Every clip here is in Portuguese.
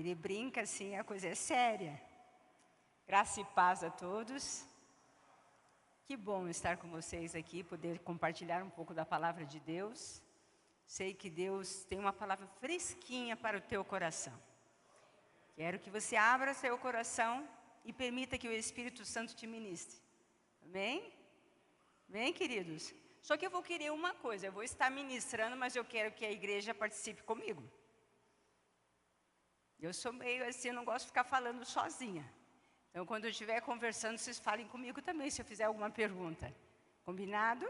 ele brinca assim, a coisa é séria. Graça e paz a todos. Que bom estar com vocês aqui, poder compartilhar um pouco da palavra de Deus. Sei que Deus tem uma palavra fresquinha para o teu coração. Quero que você abra seu coração e permita que o Espírito Santo te ministre. Amém? Amém, queridos? Só que eu vou querer uma coisa, eu vou estar ministrando, mas eu quero que a igreja participe comigo. Eu sou meio assim, eu não gosto de ficar falando sozinha. Então, quando eu estiver conversando, vocês falem comigo também, se eu fizer alguma pergunta. Combinado?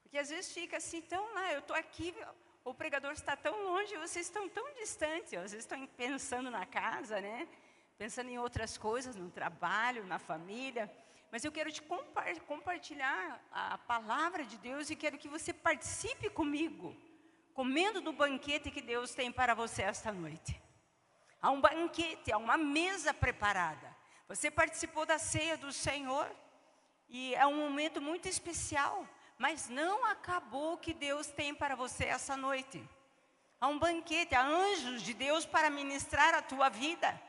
Porque às vezes fica assim, tão lá, eu estou aqui, o pregador está tão longe, vocês estão tão distantes. Às vezes estão pensando na casa, né? Pensando em outras coisas, no trabalho, na família. Mas eu quero te compartilhar a palavra de Deus e quero que você participe comigo, comendo do banquete que Deus tem para você esta noite. Há um banquete, há uma mesa preparada. Você participou da ceia do Senhor e é um momento muito especial, mas não acabou o que Deus tem para você essa noite. Há um banquete, há anjos de Deus para ministrar a tua vida.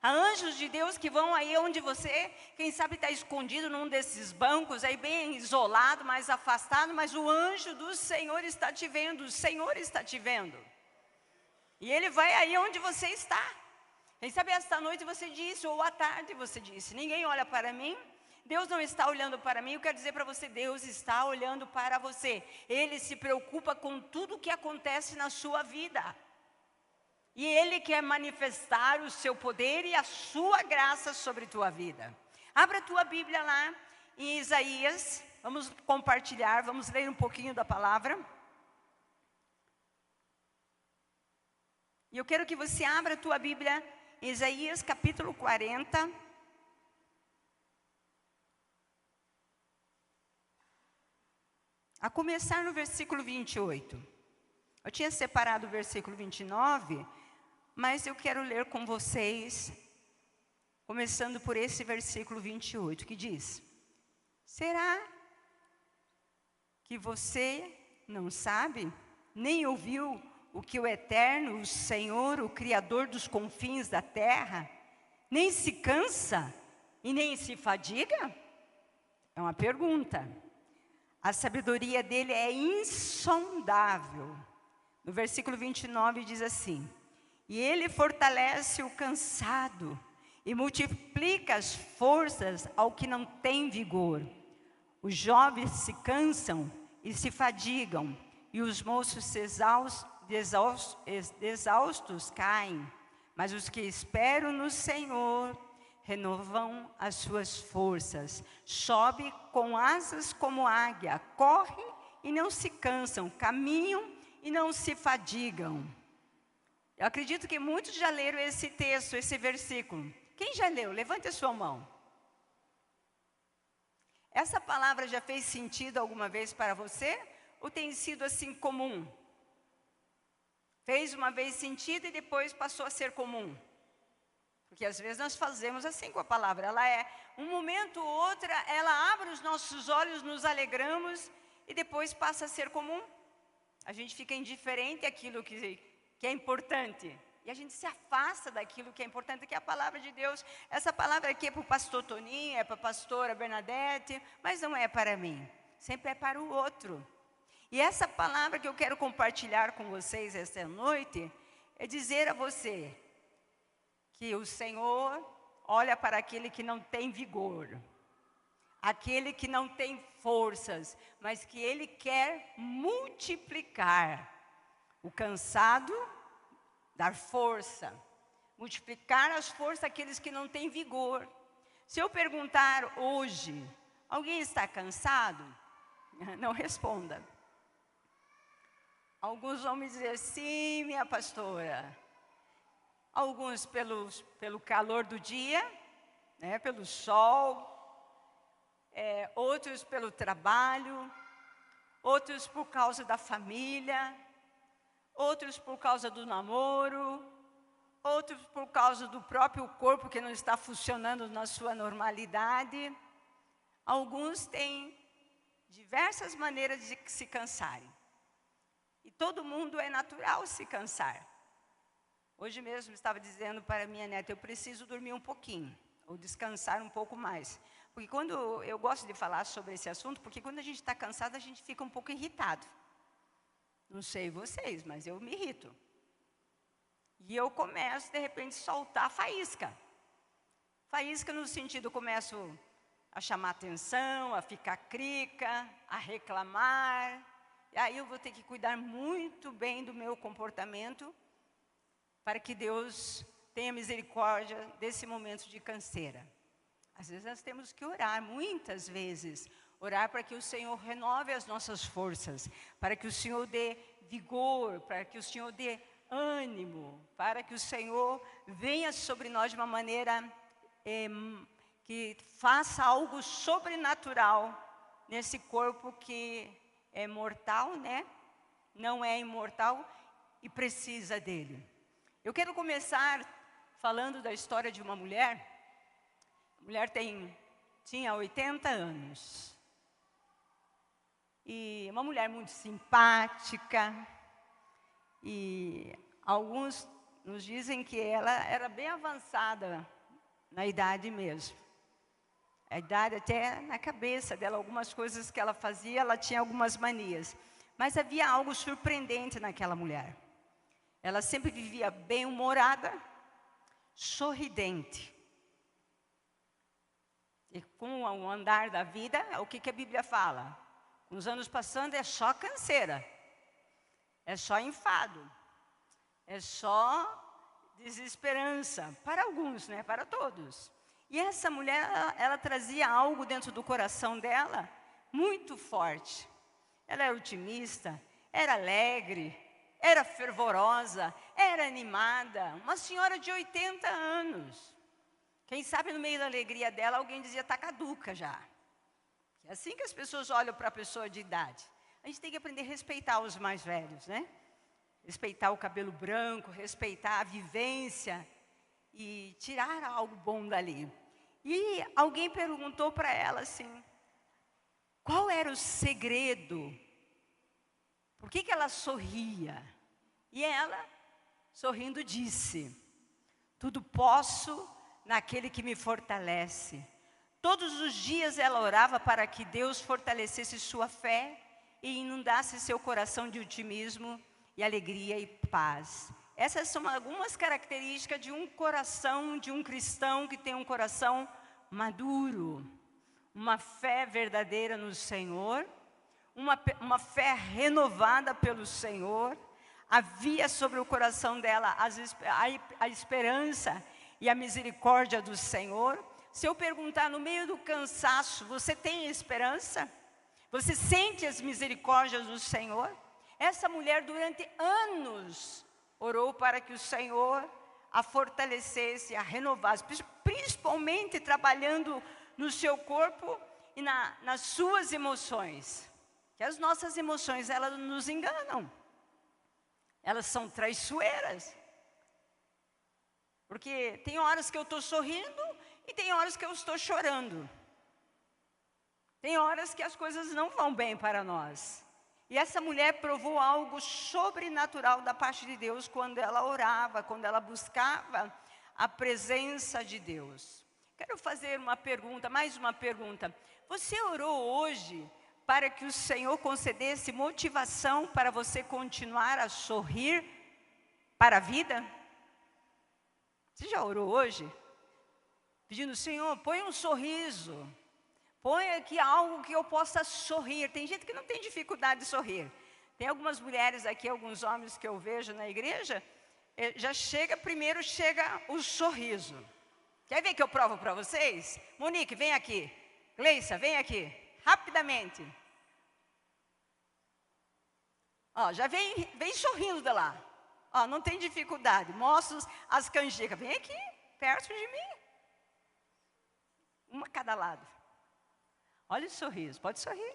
Há anjos de Deus que vão aí onde você, quem sabe está escondido num desses bancos, aí bem isolado, mais afastado, mas o anjo do Senhor está te vendo, o Senhor está te vendo. E Ele vai aí onde você está. Quem sabe esta noite você disse, ou à tarde você disse, ninguém olha para mim, Deus não está olhando para mim, eu quero dizer para você, Deus está olhando para você. Ele se preocupa com tudo o que acontece na sua vida. E Ele quer manifestar o seu poder e a sua graça sobre a tua vida. Abra a tua Bíblia lá em Isaías, vamos compartilhar, vamos ler um pouquinho da palavra. E eu quero que você abra a tua Bíblia em Isaías capítulo 40. A começar no versículo 28. Eu tinha separado o versículo 29, mas eu quero ler com vocês, começando por esse versículo 28, que diz: será que você não sabe, nem ouviu o que o Eterno, o Senhor, o Criador dos confins da terra, nem se cansa e nem se fadiga? É uma pergunta. A sabedoria dele é insondável. No versículo 29 diz assim: e ele fortalece o cansado e multiplica as forças ao que não tem vigor. Os jovens se cansam e se fadigam, e os moços exaustos caem. Mas os que esperam no Senhor renovam as suas forças, sobe com asas como águia, correm e não se cansam, caminham e não se fadigam. Eu acredito que muitos já leram esse texto, esse versículo. Quem já leu? Levante a sua mão. Essa palavra já fez sentido alguma vez para você? Ou tem sido assim comum? Fez uma vez sentido e depois passou a ser comum? Porque às vezes nós fazemos assim com a palavra. Ela é, um momento ou outra, ela abre os nossos olhos, nos alegramos e depois passa a ser comum. A gente fica indiferente àquilo que é importante. E a gente se afasta daquilo que é importante, que é a palavra de Deus. Essa palavra aqui é para o pastor Toninho, é para a pastora Bernadette, mas não é para mim. Sempre é para o outro. E essa palavra que eu quero compartilhar com vocês esta noite, é dizer a você que o Senhor olha para aquele que não tem vigor, aquele que não tem forças, mas que Ele quer multiplicar o cansado, dar força, multiplicar as forças àqueles que não têm vigor. Se eu perguntar hoje, alguém está cansado? Não responda. Alguns vão me dizer, sim, minha pastora. Alguns pelo calor do dia, né, pelo sol, outros pelo trabalho, outros por causa da família, outros por causa do namoro, outros por causa do próprio corpo que não está funcionando na sua normalidade. Alguns têm diversas maneiras de se cansarem. E todo mundo é natural se cansar. Hoje mesmo estava dizendo para minha neta, eu preciso dormir um pouquinho, ou descansar um pouco mais. Porque quando eu gosto de falar sobre esse assunto, porque quando a gente está cansado, a gente fica um pouco irritado. Não sei vocês, mas eu me irrito. E eu começo, de repente, a soltar faísca. Faísca no sentido, começo a chamar atenção, a ficar crica, a reclamar. E aí eu vou ter que cuidar muito bem do meu comportamento para que Deus tenha misericórdia desse momento de canseira. Às vezes nós temos que orar, muitas vezes, orar para que o Senhor renove as nossas forças, para que o Senhor dê vigor, para que o Senhor dê ânimo, para que o Senhor venha sobre nós de uma maneira que faça algo sobrenatural nesse corpo que é mortal, né? Não é imortal e precisa dele. Eu quero começar falando da história de uma mulher. A mulher tinha 80 anos. E uma mulher muito simpática. E alguns nos dizem que ela era bem avançada na idade mesmo. A idade até na cabeça dela, algumas coisas que ela fazia, ela tinha algumas manias. Mas havia algo surpreendente naquela mulher. Ela sempre vivia bem-humorada, sorridente. E com o andar da vida, o que a Bíblia fala? Com os anos passando é só canseira, é só enfado, é só desesperança. Para alguns, né? Para todos. E essa mulher, ela trazia algo dentro do coração dela muito forte. Ela era otimista, era alegre, era fervorosa, era animada. Uma senhora de 80 anos. Quem sabe no meio da alegria dela, alguém dizia, está caduca já. É assim que as pessoas olham para a pessoa de idade. A gente tem que aprender a respeitar os mais velhos, né? Respeitar o cabelo branco, respeitar a vivência e tirar algo bom dali. E alguém perguntou para ela assim, qual era o segredo? Por que ela sorria? E ela, sorrindo, disse, tudo posso naquele que me fortalece. Todos os dias ela orava para que Deus fortalecesse sua fé e inundasse seu coração de otimismo e alegria e paz. Essas são algumas características de um coração, de um cristão que tem um coração maduro, uma fé verdadeira no Senhor, uma fé renovada pelo Senhor. Havia sobre o coração dela a esperança e a misericórdia do Senhor. Se eu perguntar no meio do cansaço, você tem esperança? Você sente as misericórdias do Senhor? Essa mulher durante anos orou para que o Senhor a fortalecesse, a renovasse, principalmente trabalhando no seu corpo e nas suas emoções. Que as nossas emoções, elas nos enganam. Elas são traiçoeiras. Porque tem horas que eu estou sorrindo e tem horas que eu estou chorando. Tem horas que as coisas não vão bem para nós. E essa mulher provou algo sobrenatural da parte de Deus quando ela orava, quando ela buscava a presença de Deus. Quero fazer uma pergunta, mais uma pergunta. Você orou hoje para que o Senhor concedesse motivação para você continuar a sorrir para a vida? Você já orou hoje? Pedindo, Senhor, põe um sorriso. Põe aqui algo que eu possa sorrir. Tem gente que não tem dificuldade de sorrir. Tem algumas mulheres aqui, alguns homens que eu vejo na igreja, primeiro chega o sorriso. Quer ver que eu provo para vocês? Monique, vem aqui. Gleissa, vem aqui. Rapidamente. Ó, já vem sorrindo de lá. Ó, não tem dificuldade. Mostra as canjicas. Vem aqui, perto de mim. Uma a cada lado. Olha o sorriso, pode sorrir.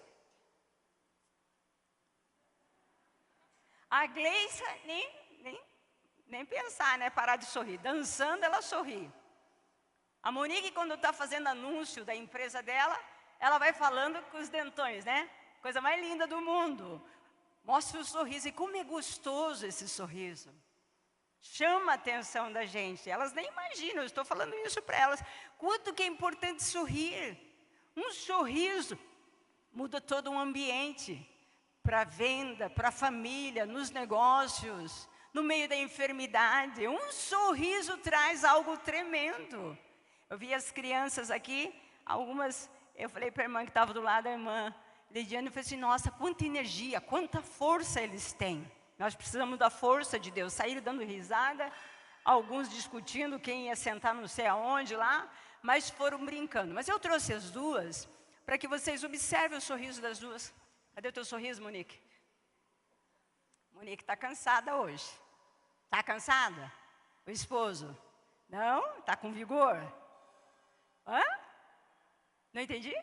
A Gleissa, nem pensar, né? Parar de sorrir. Dançando, ela sorri. A Monique, quando está fazendo anúncio da empresa dela, ela vai falando com os dentões, né? Coisa mais linda do mundo. Mostra o sorriso. E como é gostoso esse sorriso. chama a atenção da gente. Elas nem imaginam, eu estou falando isso para elas. Quanto que é importante sorrir. Um sorriso muda todo um ambiente. Para a venda, para a família, nos negócios, no meio da enfermidade. Um sorriso traz algo tremendo. Eu vi as crianças aqui, algumas, eu falei para a irmã que estava do lado, a irmã Lidiane, eu falei assim, nossa, quanta energia, quanta força eles têm. Nós precisamos da força de Deus. Saíram dando risada, alguns discutindo quem ia sentar não sei aonde lá, mas foram brincando. Mas eu trouxe as duas, para que vocês observem o sorriso das duas. Cadê o teu sorriso, Monique? Monique está cansada hoje. Está cansada? O esposo? Não? Está com vigor? Hã? Não entendi?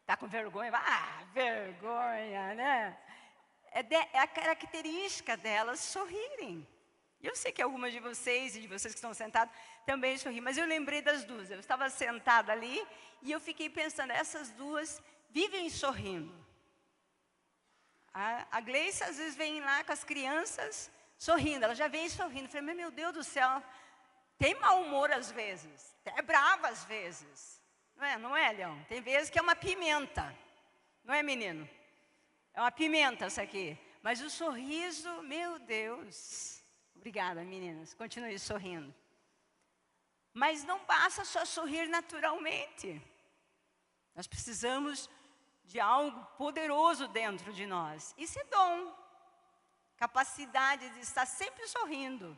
Está com vergonha? Ah, vergonha, né? É a característica delas sorrirem. Eu sei que algumas de vocês e de vocês que estão sentados também sorriem, mas eu lembrei das duas. Eu estava sentada ali e eu fiquei pensando, essas duas vivem sorrindo. A Gleice, às vezes, vem lá com as crianças sorrindo. Ela já vem sorrindo. Eu falei, meu Deus do céu, tem mau humor às vezes. É brava às vezes. Não é, Leão? Tem vezes que é uma pimenta. Não é, menino? É uma pimenta essa aqui. Mas o sorriso, meu Deus. Obrigada, meninas. Continue sorrindo. Mas não basta só sorrir naturalmente. Nós precisamos de algo poderoso dentro de nós. Isso é dom. Capacidade de estar sempre sorrindo.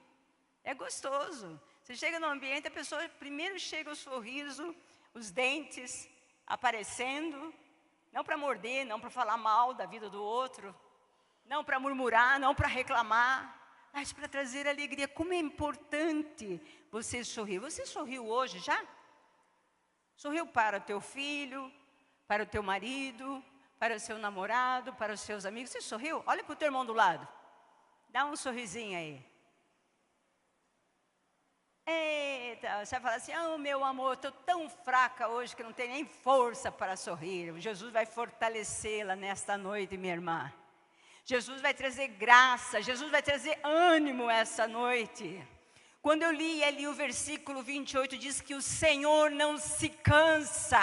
É gostoso. Você chega no ambiente, a pessoa primeiro chega o sorriso, os dentes aparecendo, não para morder, não para falar mal da vida do outro, não para murmurar, não para reclamar, mas para trazer alegria. Como é importante você sorrir. Você sorriu hoje já? Sorriu para o teu filho, para o teu marido, para o seu namorado, para os seus amigos. Você sorriu? Olha para o teu irmão do lado. Dá um sorrisinho aí. Eita, você vai falar assim, meu amor, estou tão fraca hoje que não tenho nem força para sorrir. Jesus vai fortalecê-la nesta noite, minha irmã. Jesus vai trazer graça, Jesus vai trazer ânimo essa noite. Quando eu li ali o versículo 28, diz que o Senhor não se cansa.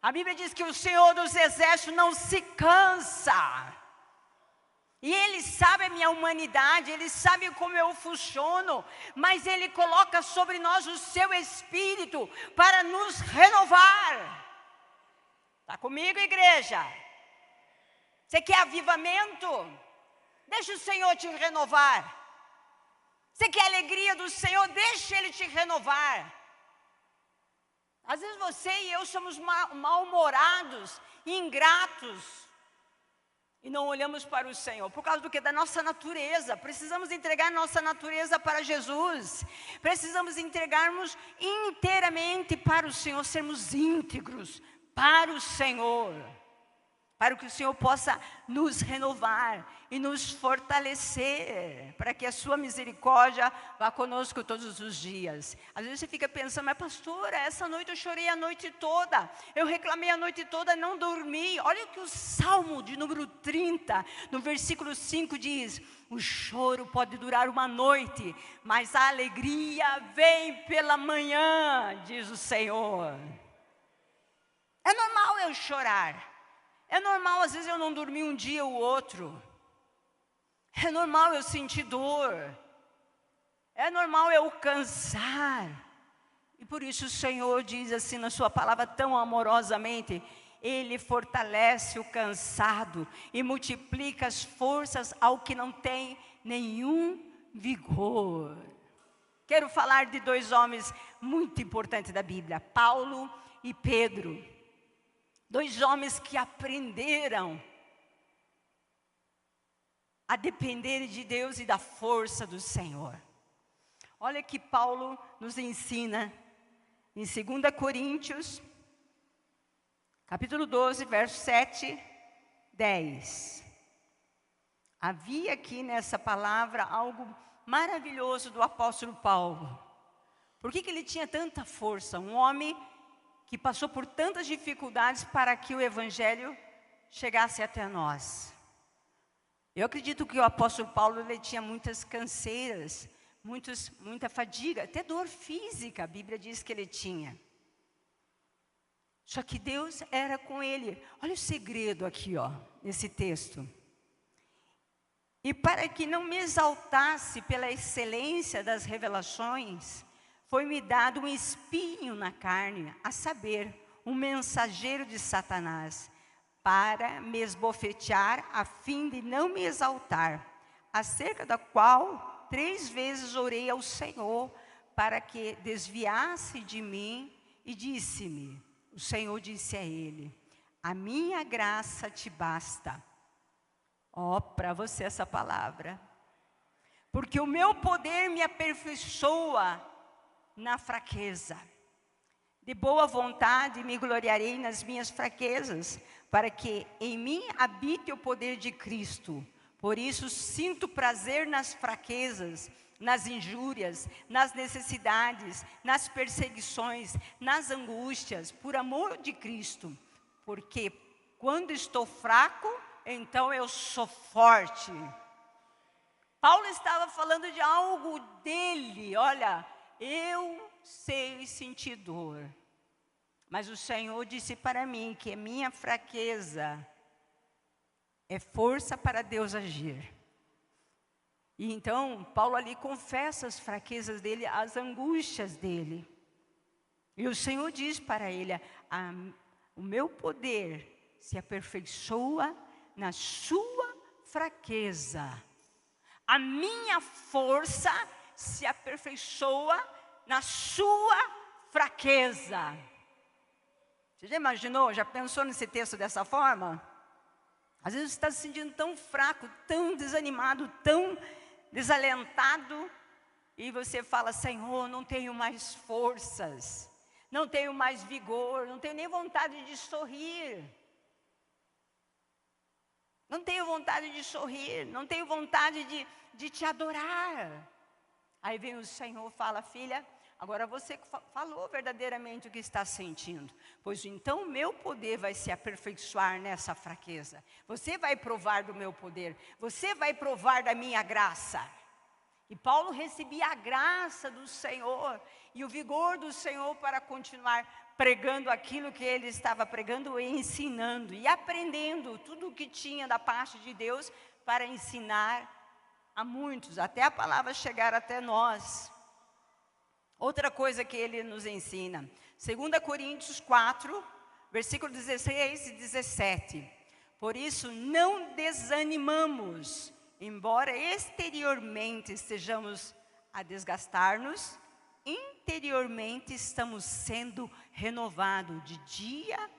A Bíblia diz que o Senhor dos Exércitos não se cansa. E Ele sabe a minha humanidade, Ele sabe como eu funciono, mas Ele coloca sobre nós o seu Espírito para nos renovar. Está comigo, igreja? Você quer avivamento? Deixa o Senhor te renovar. Você quer a alegria do Senhor? Deixa Ele te renovar. Às vezes você e eu somos mal-humorados, ingratos, e não olhamos para o Senhor. Por causa do quê? Da nossa natureza. Precisamos entregar nossa natureza para Jesus. Precisamos entregarmos inteiramente para o Senhor, sermos íntegros para o Senhor. Para que o Senhor possa nos renovar e nos fortalecer, para que a sua misericórdia vá conosco todos os dias. Às vezes você fica pensando, mas pastora, essa noite eu chorei a noite toda, eu reclamei a noite toda, não dormi. Olha o que o Salmo de número 30, no versículo 5 diz, o choro pode durar uma noite, mas a alegria vem pela manhã, diz o Senhor. É normal eu chorar. É normal, às vezes, eu não dormir um dia ou outro. É normal eu sentir dor. É normal eu cansar. E por isso o Senhor diz assim na sua palavra tão amorosamente, Ele fortalece o cansado e multiplica as forças ao que não tem nenhum vigor. Quero falar de dois homens muito importantes da Bíblia, Paulo e Pedro. Dois homens que aprenderam a depender de Deus e da força do Senhor. Olha que Paulo nos ensina em 2 Coríntios, capítulo 12, verso 7, 10. Havia aqui nessa palavra algo maravilhoso do apóstolo Paulo. Por que ele tinha tanta força? Um homem que passou por tantas dificuldades para que o Evangelho chegasse até nós. Eu acredito que o apóstolo Paulo ele tinha muitas canseiras, muita fadiga, até dor física, a Bíblia diz que ele tinha. Só que Deus era com ele. Olha o segredo aqui, ó, nesse texto. E para que não me exaltasse pela excelência das revelações, foi-me dado um espinho na carne, a saber, um mensageiro de Satanás, para me esbofetear, a fim de não me exaltar, acerca da qual 3 vezes orei ao Senhor, para que desviasse de mim, e disse-me, o Senhor disse a ele, a minha graça te basta. Ó, para você essa palavra. Porque o meu poder me aperfeiçoa na fraqueza. De boa vontade me gloriarei nas minhas fraquezas, para que em mim habite o poder de Cristo. Por isso sinto prazer nas fraquezas, nas injúrias, nas necessidades, nas perseguições, nas angústias, por amor de Cristo. Porque quando estou fraco, então eu sou forte. Paulo estava falando de algo dele. Olha, eu sei sentir dor, mas o Senhor disse para mim que a minha fraqueza é força para Deus agir. E então, Paulo ali confessa as fraquezas dele, as angústias dele. E o Senhor diz para ele, o meu poder se aperfeiçoa na sua fraqueza. A minha força se aperfeiçoa na sua fraqueza. Você já imaginou, já pensou nesse texto dessa forma? Às vezes você está se sentindo tão fraco, tão desanimado, tão desalentado, e você fala, Senhor, não tenho mais forças, não tenho mais vigor, não tenho nem vontade de sorrir. Não tenho vontade de sorrir, não tenho vontade de te adorar. Aí vem o Senhor e fala, filha, agora você falou verdadeiramente o que está sentindo. Pois então o meu poder vai se aperfeiçoar nessa fraqueza. Você vai provar do meu poder, você vai provar da minha graça. E Paulo recebia a graça do Senhor e o vigor do Senhor para continuar pregando aquilo que ele estava pregando e ensinando e aprendendo tudo o que tinha da parte de Deus para ensinar a muitos, até a palavra chegar até nós. Outra coisa que ele nos ensina, 2 Coríntios 4, versículo 16 e 17. Por isso não desanimamos, embora exteriormente estejamos a desgastar-nos, interiormente estamos sendo renovados de dia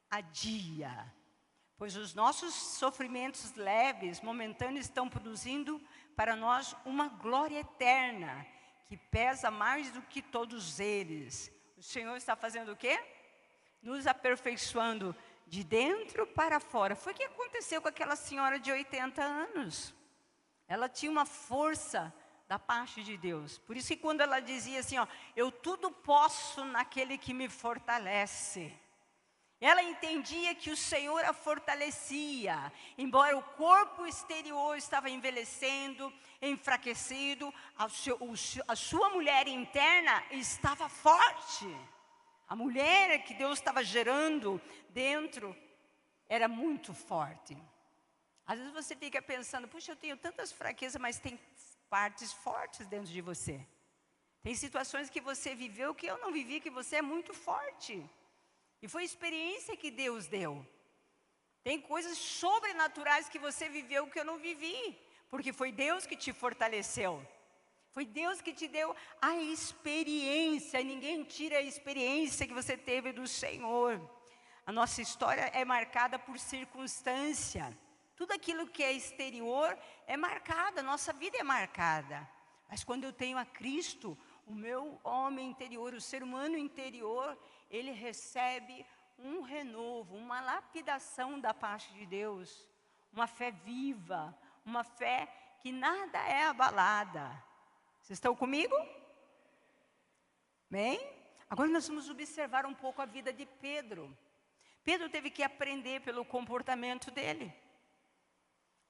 a dia. Pois os nossos sofrimentos leves, momentâneos, estão produzindo para nós uma glória eterna, que pesa mais do que todos eles. O Senhor está fazendo o quê? Nos aperfeiçoando de dentro para fora. Foi o que aconteceu com aquela senhora de 80 anos. Ela tinha uma força da parte de Deus. Por isso que quando ela dizia assim, ó, eu tudo posso naquele que me fortalece. Ela entendia que o Senhor a fortalecia, embora o corpo exterior estava envelhecendo, enfraquecido, a sua mulher interna estava forte. A mulher que Deus estava gerando dentro era muito forte. Às vezes você fica pensando, puxa, eu tenho tantas fraquezas, mas tem partes fortes dentro de você. Tem situações que você viveu que eu não vivi, que você é muito forte. E foi a experiência que Deus deu. Tem coisas sobrenaturais que você viveu que eu não vivi, porque foi Deus que te fortaleceu. Foi Deus que te deu a experiência, e ninguém tira a experiência que você teve do Senhor. A nossa história é marcada por circunstância. Tudo aquilo que é exterior é marcado, a nossa vida é marcada. Mas quando eu tenho a Cristo, o meu homem interior, o ser humano interior, ele recebe um renovo, uma lapidação da parte de Deus. Uma fé viva, uma fé que nada é abalada. Vocês estão comigo? Bem? Agora nós vamos observar um pouco a vida de Pedro. Pedro teve que aprender pelo comportamento dele.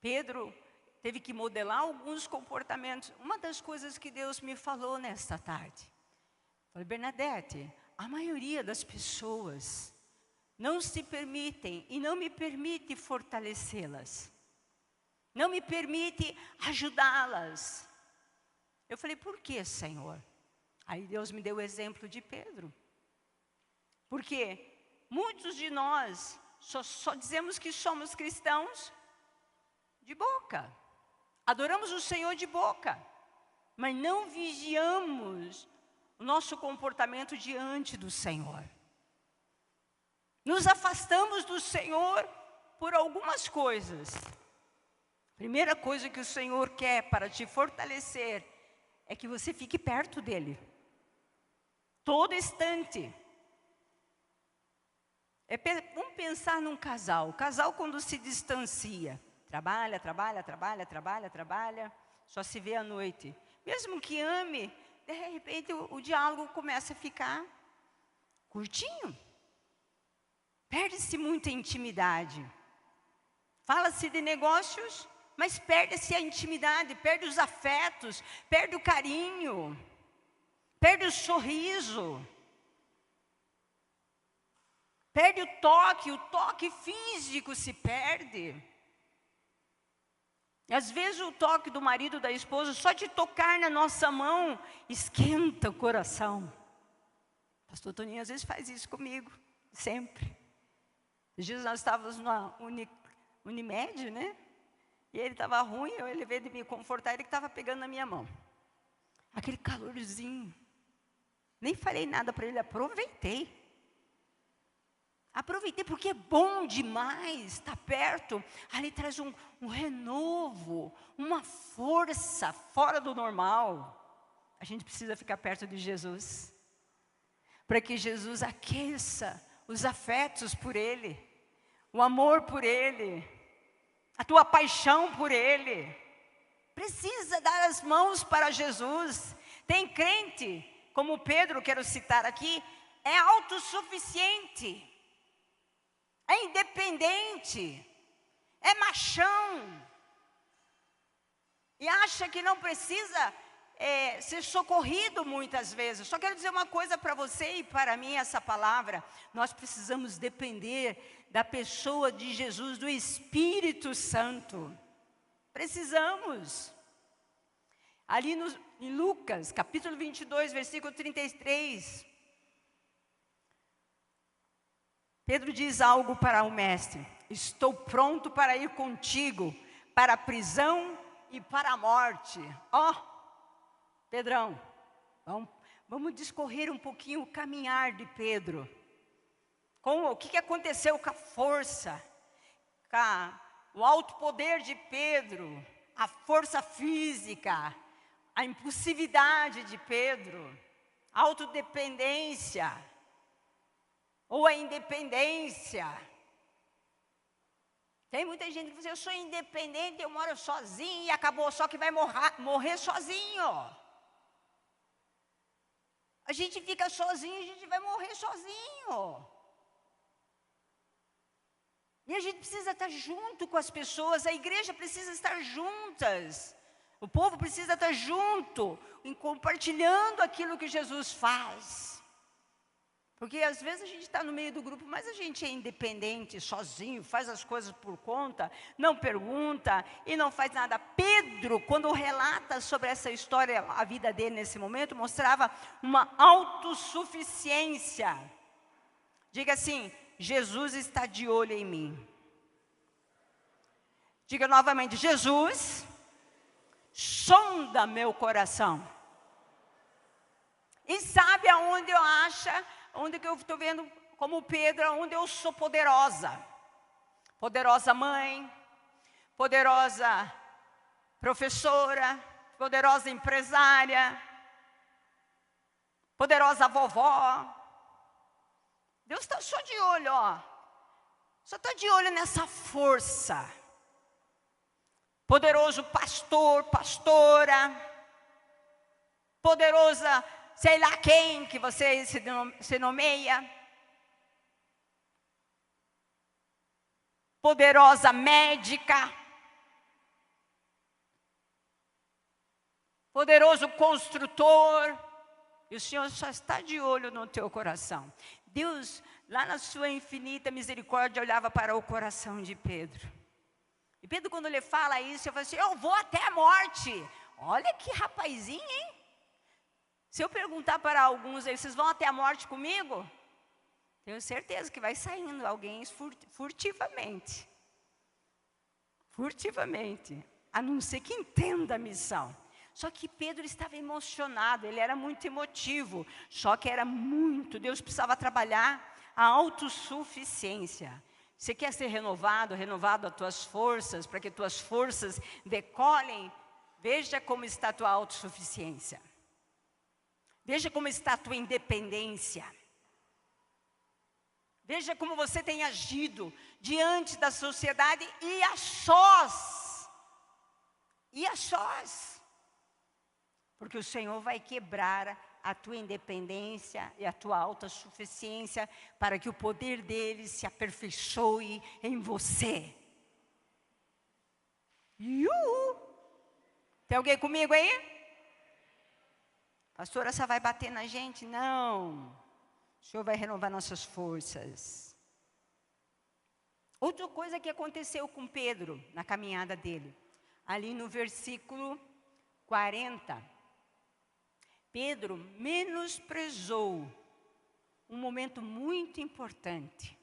Pedro teve que modelar alguns comportamentos. Uma das coisas que Deus me falou nesta tarde, falei: Bernadette, a maioria das pessoas não se permitem e não me permite fortalecê-las, não me permite ajudá-las. Eu falei: por que, Senhor? Aí Deus me deu o exemplo de Pedro. Porque muitos de nós só dizemos que somos cristãos de boca. Adoramos o Senhor de boca, mas não vigiamos o nosso comportamento diante do Senhor. Nos afastamos do Senhor por algumas coisas. Primeira coisa que o Senhor quer para te fortalecer é que você fique perto dEle, todo instante. Vamos pensar num casal. O casal, quando se distancia, trabalha, só se vê à noite. Mesmo que ame, de repente o diálogo começa a ficar curtinho. Perde-se muita intimidade. Fala-se de negócios, mas perde-se a intimidade, perde os afetos, perde o carinho, perde o sorriso, perde o toque físico se perde. Às vezes o toque do marido, da esposa, só de tocar na nossa mão, esquenta o coração. Pastor Toninho às vezes faz isso comigo, sempre. Esses dias nós estávamos na Unimed, né? E ele estava ruim, ele veio de me confortar, ele que estava pegando na minha mão. Aquele calorzinho. Nem falei nada para ele, aproveitei. Aproveitei porque é bom demais estar perto. Ali traz um renovo, uma força fora do normal. A gente precisa ficar perto de Jesus, para que Jesus aqueça os afetos por Ele, o amor por Ele, a tua paixão por Ele. Precisa dar as mãos para Jesus. Tem crente, como Pedro, quero citar aqui, é autossuficiente, é independente, é machão, e acha que não precisa ser socorrido muitas vezes. Só quero dizer uma coisa para você e para mim, essa palavra: nós precisamos depender da pessoa de Jesus, do Espírito Santo. Precisamos. Ali em Lucas, capítulo 22, versículo 33, Pedro diz algo para o mestre: estou pronto para ir contigo para a prisão e para a morte. Pedrão, vamos discorrer um pouquinho o caminhar de Pedro. O que aconteceu com a força, com o alto poder de Pedro, a força física, a impulsividade de Pedro, a autodependência ou a independência. Tem muita gente que diz: eu sou independente, eu moro sozinho e acabou, só que vai morrer sozinho. A gente fica sozinho, a gente vai morrer sozinho. E a gente precisa estar junto com as pessoas, a igreja precisa estar juntas, o povo precisa estar junto, compartilhando aquilo que Jesus faz. Porque às vezes a gente está no meio do grupo, mas a gente é independente, sozinho, faz as coisas por conta, não pergunta e não faz nada. Pedro, quando relata sobre essa história, a vida dele nesse momento, mostrava uma autossuficiência. Diga assim: Jesus está de olho em mim. Diga novamente: Jesus sonda meu coração e sabe aonde eu acho, onde que eu estou vendo, como Pedro, onde eu sou poderosa. Poderosa mãe, poderosa professora, poderosa empresária, poderosa vovó. Deus está só de olho, só está de olho nessa força. Poderoso pastor, pastora, poderosa sei lá quem que você se nomeia, poderosa médica, poderoso construtor. E o Senhor só está de olho no teu coração. Deus, lá na sua infinita misericórdia, olhava para o coração de Pedro. E Pedro, quando ele fala isso, eu falo assim, eu vou até a morte. Olha que rapazinho, hein? Se eu perguntar para alguns, vocês vão até a morte comigo? Tenho certeza que vai saindo alguém furtivamente. Furtivamente. A não ser que entenda a missão. Só que Pedro estava emocionado, ele era muito emotivo. Só que era muito, Deus precisava trabalhar a autossuficiência. Você quer ser renovado as tuas forças, para que tuas forças decolem? Veja como está a tua autossuficiência. Veja como está a tua independência. Veja como você tem agido diante da sociedade e a sós. E a sós. Porque o Senhor vai quebrar a tua independência e a tua autossuficiência para que o poder dele se aperfeiçoe em você. Tem alguém comigo aí? Pastora, essa vai bater na gente? Não. O Senhor vai renovar nossas forças. Outra coisa que aconteceu com Pedro na caminhada dele. Ali no versículo 40. Pedro menosprezou um momento muito importante.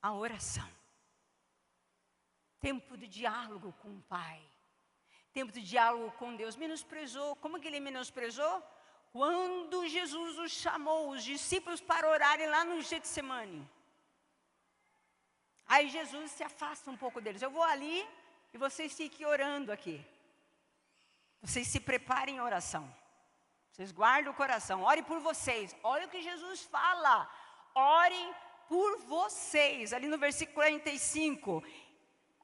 A oração. Tempo de diálogo com o Pai. Tempo de diálogo com Deus. Menosprezou. Como que ele menosprezou? Quando Jesus os chamou, os discípulos, para orarem lá no Getsemane. Aí Jesus se afasta um pouco deles. Eu vou ali e vocês fiquem orando aqui. Vocês se preparem em oração. Vocês guardem o coração. Ore por vocês. Olha o que Jesus fala. Orem por vocês. Ali no versículo 45.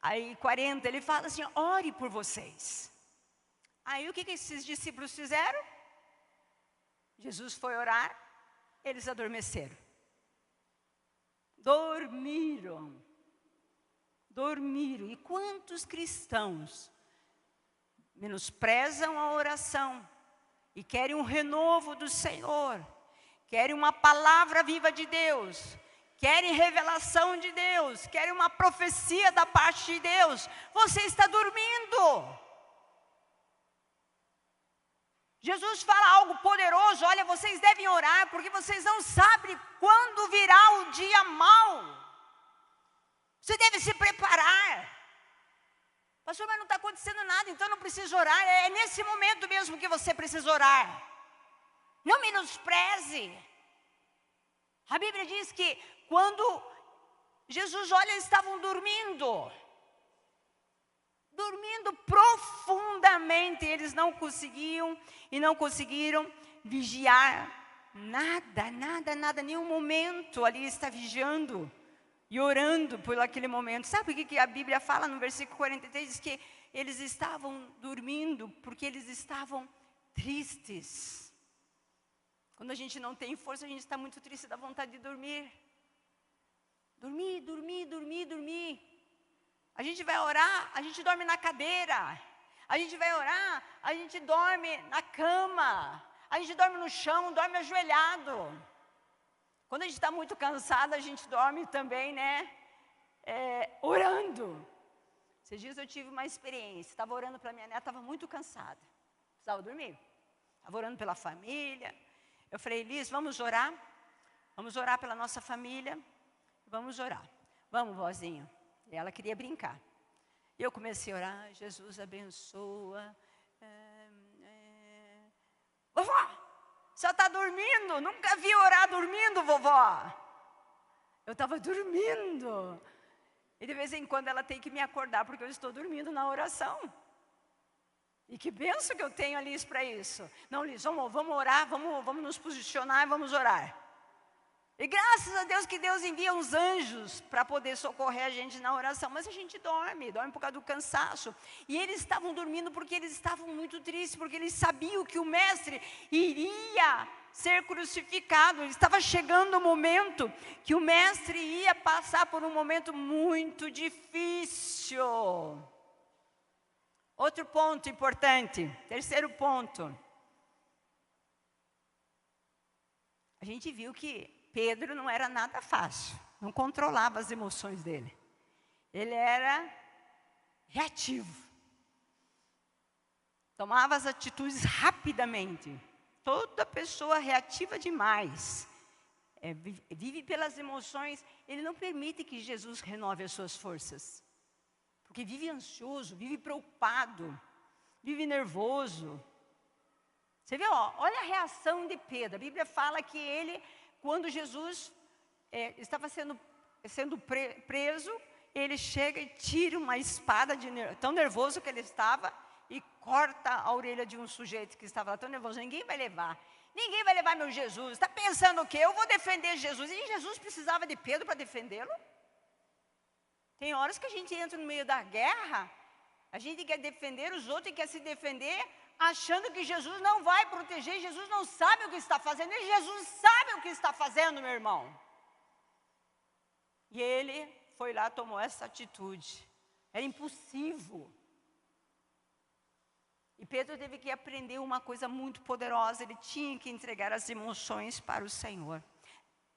Aí 40, ele fala assim, ore por vocês. Aí o que esses discípulos fizeram? Jesus foi orar, eles adormeceram. Dormiram. E quantos cristãos menosprezam a oração e querem um renovo do Senhor, querem uma palavra viva de Deus, querem revelação de Deus, querem uma profecia da parte de Deus. Você está dormindo. Jesus fala algo poderoso, olha, vocês devem orar, porque vocês não sabem quando virá o dia mau. Você deve se preparar. Pastor, mas não está acontecendo nada, então não precisa orar. É nesse momento mesmo que você precisa orar. Não menospreze. A Bíblia diz que quando Jesus olha, eles estavam dormindo. Dormindo profundamente. Eles não conseguiam e não conseguiram vigiar nada. Nenhum momento ali está vigiando e orando por aquele momento. Sabe o que a Bíblia fala no versículo 43? Diz que eles estavam dormindo porque eles estavam tristes. Quando a gente não tem força, a gente está muito triste, dá vontade de dormir. Dormir. A gente vai orar, a gente dorme na cadeira. A gente vai orar, a gente dorme na cama. A gente dorme no chão, dorme ajoelhado. Quando a gente está muito cansado, a gente dorme também, né? Orando. Esses dias eu tive uma experiência. Estava orando para minha neta, estava muito cansada. Precisava dormir. Estava orando pela família. Eu falei, Elis, vamos orar? Vamos orar pela nossa família? Vamos orar. Vamos, vozinha. E ela queria brincar. E eu comecei a orar, Jesus abençoa. Vovó, você está dormindo? Nunca vi orar dormindo, vovó. Eu estava dormindo. E de vez em quando ela tem que me acordar, porque eu estou dormindo na oração. E que benção que eu tenho, Liz, para isso. Não, Liz, vamos orar, vamos nos posicionar e vamos orar. E graças a Deus que Deus envia uns anjos para poder socorrer a gente na oração. Mas a gente dorme por causa do cansaço. E eles estavam dormindo porque eles estavam muito tristes, porque eles sabiam que o mestre iria ser crucificado. Estava chegando o momento que o mestre ia passar por um momento muito difícil. Outro ponto importante, terceiro ponto. A gente viu que Pedro não era nada fácil, não controlava as emoções dele. Ele era reativo. Tomava as atitudes rapidamente. Toda pessoa reativa demais. Vive pelas emoções. Ele não permite que Jesus renove as suas forças. Porque vive ansioso, vive preocupado, vive nervoso. Você vê, olha a reação de Pedro. A Bíblia fala que ele, quando Jesus estava sendo preso, ele chega e tira uma espada, tão nervoso que ele estava, e corta a orelha de um sujeito que estava lá tão nervoso. Ninguém vai levar meu Jesus. Está pensando o quê? Eu vou defender Jesus. E Jesus precisava de Pedro para defendê-lo? Tem horas que a gente entra no meio da guerra, a gente quer defender os outros e quer se defender, achando que Jesus não vai proteger. Jesus não sabe o que está fazendo. E Jesus sabe o que está fazendo, meu irmão. E ele foi lá, tomou essa atitude. Era impossível. E Pedro teve que aprender uma coisa muito poderosa. Ele tinha que entregar as emoções para o Senhor.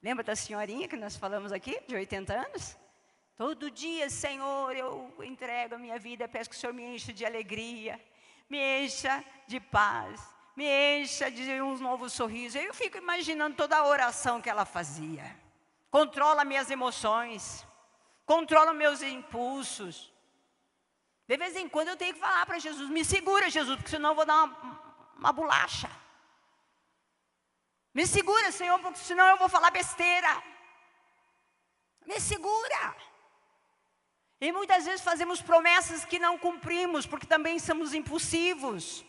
Lembra da senhorinha que nós falamos aqui, de 80 anos? Todo dia, Senhor, eu entrego a minha vida, peço que o Senhor me encha de alegria, me encha de paz, me encha de um novo sorriso. Eu fico imaginando toda a oração que ela fazia. Controla minhas emoções, controla meus impulsos. De vez em quando eu tenho que falar para Jesus, me segura, Jesus, porque senão eu vou dar uma bolacha. Me segura, Senhor, porque senão eu vou falar besteira. Me segura. E muitas vezes fazemos promessas que não cumprimos, porque também somos impulsivos.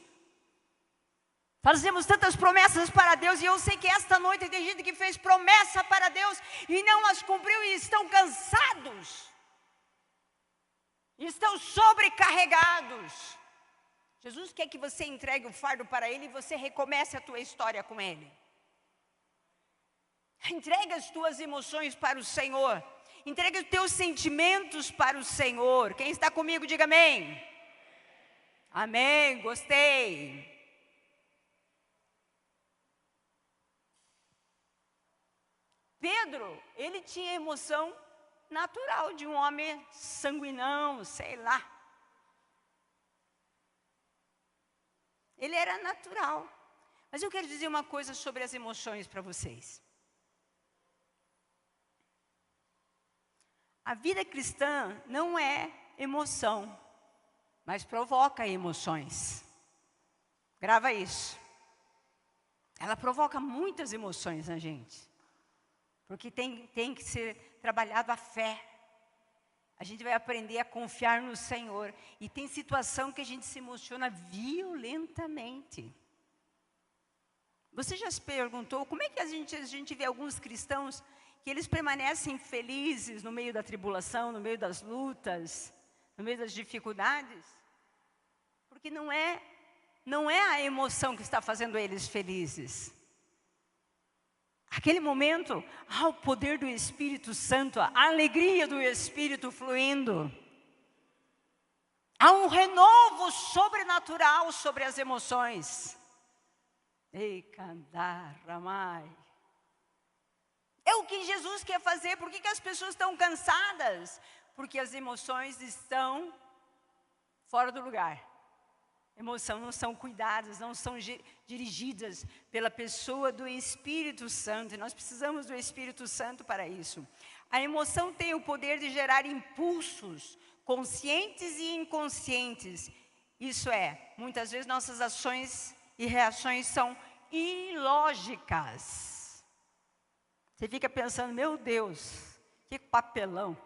Fazemos tantas promessas para Deus, e eu sei que esta noite tem gente que fez promessa para Deus e não as cumpriu e estão cansados. Estão sobrecarregados. Jesus quer que você entregue o fardo para Ele e você recomece a tua história com Ele. Entregue as tuas emoções para o Senhor. Entregue os teus sentimentos para o Senhor. Quem está comigo, diga amém. Amém, gostei. Pedro, ele tinha emoção natural de um homem sanguinão, sei lá. Ele era natural. Mas eu quero dizer uma coisa sobre as emoções para vocês. A vida cristã não é emoção, mas provoca emoções. Grava isso. Ela provoca muitas emoções na gente. Porque tem que ser trabalhado a fé. A gente vai aprender a confiar no Senhor. E tem situação que a gente se emociona violentamente. Você já se perguntou como é que a gente vê alguns cristãos que eles permanecem felizes no meio da tribulação, no meio das lutas, no meio das dificuldades? Porque não é a emoção que está fazendo eles felizes. Aquele momento, há o poder do Espírito Santo, a alegria do Espírito fluindo. Há um renovo sobrenatural sobre as emoções. Ei, cantar, ramai. É o que Jesus quer fazer. Por que as pessoas estão cansadas? Porque as emoções estão fora do lugar. Emoções não são cuidadas, não são dirigidas pela pessoa do Espírito Santo. E nós precisamos do Espírito Santo para isso. A emoção tem o poder de gerar impulsos conscientes e inconscientes. Isso é, muitas vezes nossas ações e reações são ilógicas. Você fica pensando, meu Deus, que papelão,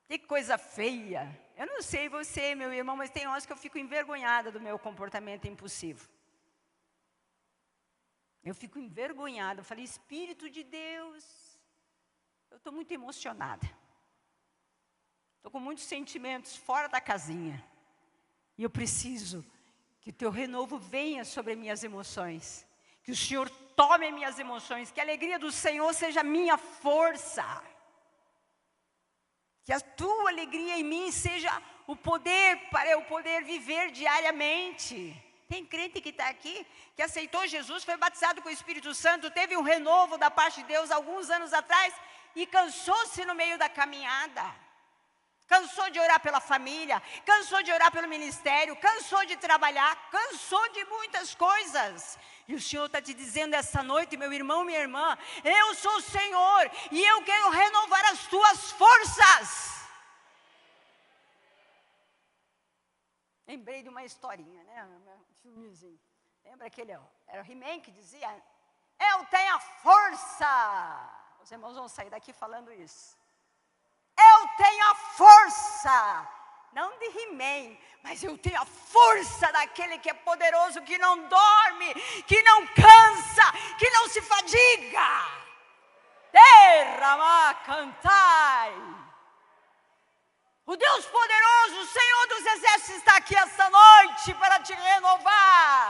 que coisa feia. Eu não sei você, meu irmão, mas tem horas que eu fico envergonhada do meu comportamento impulsivo. Eu fico envergonhada. Eu falei, Espírito de Deus, eu estou muito emocionada. Estou com muitos sentimentos fora da casinha. E eu preciso que o teu renovo venha sobre minhas emoções. Que o Senhor tome minhas emoções. Que a alegria do Senhor seja minha força. Que a tua alegria em mim seja o poder para eu poder viver diariamente. Tem crente que está aqui, que aceitou Jesus, foi batizado com o Espírito Santo, teve um renovo da parte de Deus alguns anos atrás e cansou-se no meio da caminhada. Cansou de orar pela família, cansou de orar pelo ministério, cansou de trabalhar, cansou de muitas coisas. E o Senhor está te dizendo essa noite, meu irmão, minha irmã, eu sou o Senhor e eu quero renovar as tuas forças. Lembrei de uma historinha, né? Um filmezinho. Lembra aquele, era o He-Man que dizia, eu tenho a força. Os irmãos vão sair daqui falando isso. Eu tenho a força, não de He-Man, mas eu tenho a força daquele que é poderoso, que não dorme, que não cansa, que não se fadiga. Derrama, cantai. O Deus poderoso, o Senhor dos Exércitos está aqui esta noite para te renovar.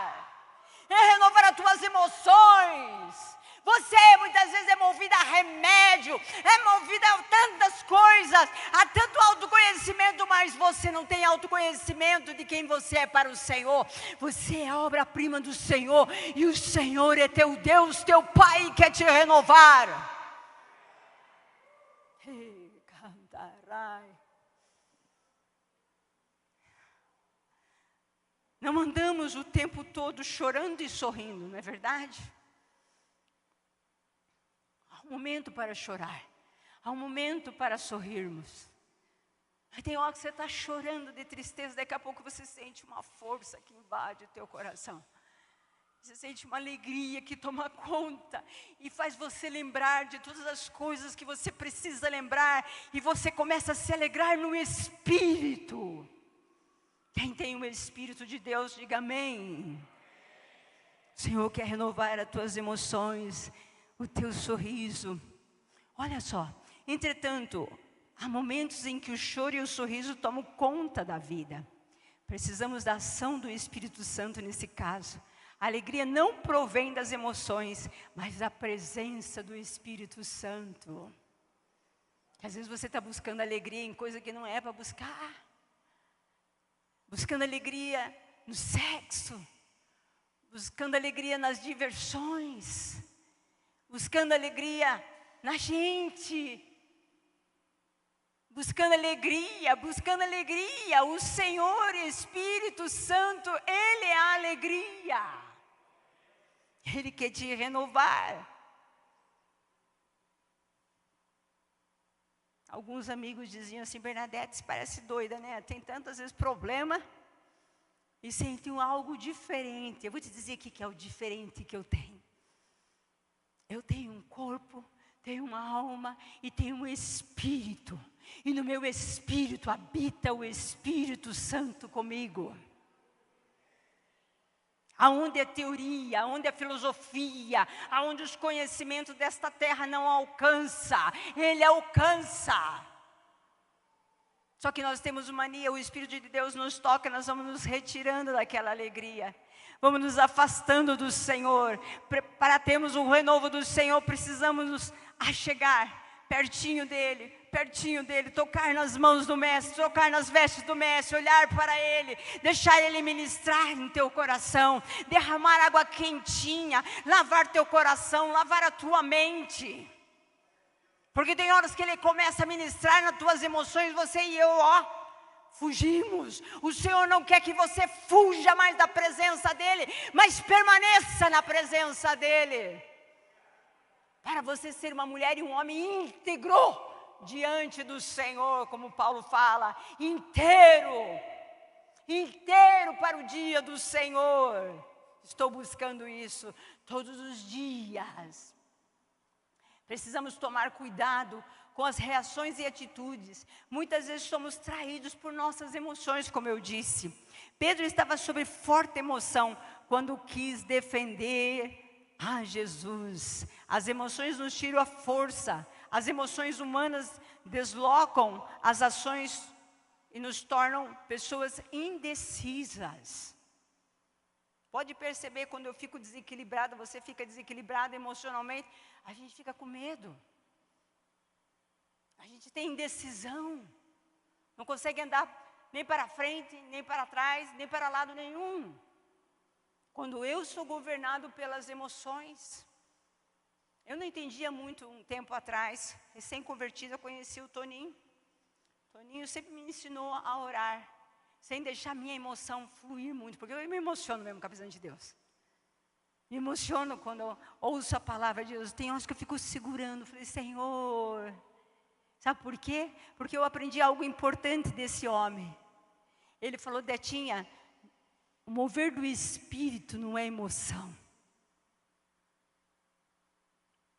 Renovar as tuas emoções. Você muitas vezes é movida a remédio, é movida a tantas coisas, a tanto autoconhecimento, mas você não tem autoconhecimento de quem você é para o Senhor. Você é a obra-prima do Senhor e o Senhor é teu Deus, teu Pai, e quer te renovar. Não andamos o tempo todo chorando e sorrindo, não é verdade? Há um momento para chorar, há um momento para sorrirmos. Mas tem hora que você está chorando de tristeza, daqui a pouco você sente uma força que invade o teu coração. Você sente uma alegria que toma conta e faz você lembrar de todas as coisas que você precisa lembrar. E você começa a se alegrar no Espírito. Quem tem o Espírito de Deus, diga amém. O Senhor quer renovar as tuas emoções, o teu sorriso. Olha só, entretanto, há momentos em que o choro e o sorriso tomam conta da vida. Precisamos da ação do Espírito Santo nesse caso. A alegria não provém das emoções, mas da presença do Espírito Santo. Às vezes você está buscando alegria em coisa que não é para buscar. Buscando alegria no sexo, buscando alegria nas diversões, buscando alegria na gente, buscando alegria. O Senhor Espírito Santo, Ele é a alegria. Ele quer te renovar. Alguns amigos diziam assim, Bernadette, você parece doida, né? Tem tantas vezes problema e sentem algo diferente. Eu vou te dizer o que é o diferente que eu tenho. Eu tenho um corpo, tenho uma alma e tenho um espírito. E no meu espírito habita o Espírito Santo comigo. Aonde é teoria, aonde é filosofia, aonde os conhecimentos desta terra não alcança, Ele alcança. Só que nós temos mania, o Espírito de Deus nos toca, nós vamos nos retirando daquela alegria. Vamos nos afastando do Senhor. Para termos o renovo do Senhor, precisamos nos achegar pertinho dEle, tocar nas mãos do Mestre, tocar nas vestes do Mestre, olhar para Ele, deixar Ele ministrar em teu coração, derramar água quentinha, lavar teu coração, lavar a tua mente. Porque tem horas que Ele começa a ministrar nas tuas emoções, você e eu, fugimos. O Senhor não quer que você fuja mais da presença dEle, mas permaneça na presença dEle. Para você ser uma mulher e um homem íntegro diante do Senhor, como Paulo fala, inteiro para o dia do Senhor. Estou buscando isso todos os dias. Precisamos tomar cuidado com as reações e atitudes. Muitas vezes somos traídos por nossas emoções, como eu disse. Pedro estava sob forte emoção quando quis defender a Jesus. As emoções nos tiram a força. As emoções humanas deslocam as ações e nos tornam pessoas indecisas. Pode perceber, quando eu fico desequilibrada, você fica desequilibrada emocionalmente, a gente fica com medo. A gente tem indecisão. Não consegue andar nem para frente, nem para trás, nem para lado nenhum. Quando eu sou governado pelas emoções. Eu não entendia muito um tempo atrás, recém-convertida, eu conheci o Toninho. Toninho sempre me ensinou a orar, sem deixar minha emoção fluir muito, porque eu me emociono mesmo com a presença de Deus. Me emociono quando eu ouço a palavra de Deus. Tem horas que eu fico segurando, falei, Senhor, sabe por quê? Porque eu aprendi algo importante desse homem. Ele falou, Detinha, o mover do Espírito não é emoção.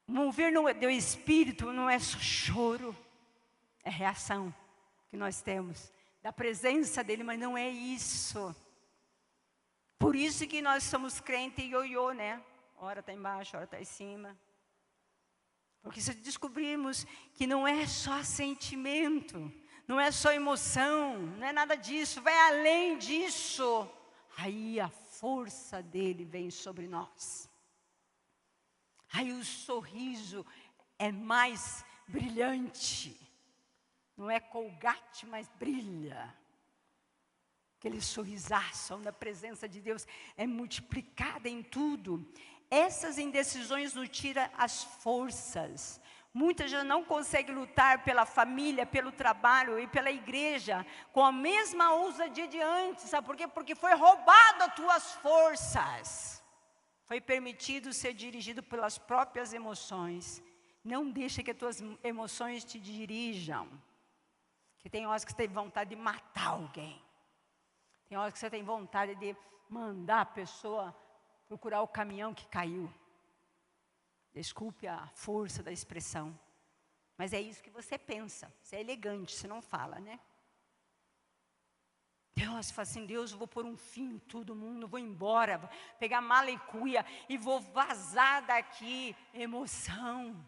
O mover do Espírito não é só choro, é reação que nós temos da presença dele, mas não é isso. Por isso que nós somos crente ioiô, né? Ora está embaixo, ora está em cima. Porque se descobrirmos que não é só sentimento, não é só emoção, não é nada disso, vai além disso, aí a força dele vem sobre nós. Aí o sorriso é mais brilhante. Não é Colgate, mas brilha. Aquele sorrisaço, onde a presença de Deus é multiplicada em tudo. Essas indecisões nos tiram as forças. Muitas já não conseguem lutar pela família, pelo trabalho e pela igreja com a mesma ousadia de antes. Sabe por quê? Porque foi roubado as tuas forças. Foi permitido ser dirigido pelas próprias emoções. Não deixa que as tuas emoções te dirijam. Que tem horas que você tem vontade de matar alguém. Tem horas que você tem vontade de mandar a pessoa procurar o caminhão que caiu. Desculpe a força da expressão. Mas é isso que você pensa. Você é elegante, você não fala, né? Deus fala assim, Deus, eu vou pôr um fim em todo mundo, vou embora, vou pegar mala e cuia e vou vazar daqui. Emoção.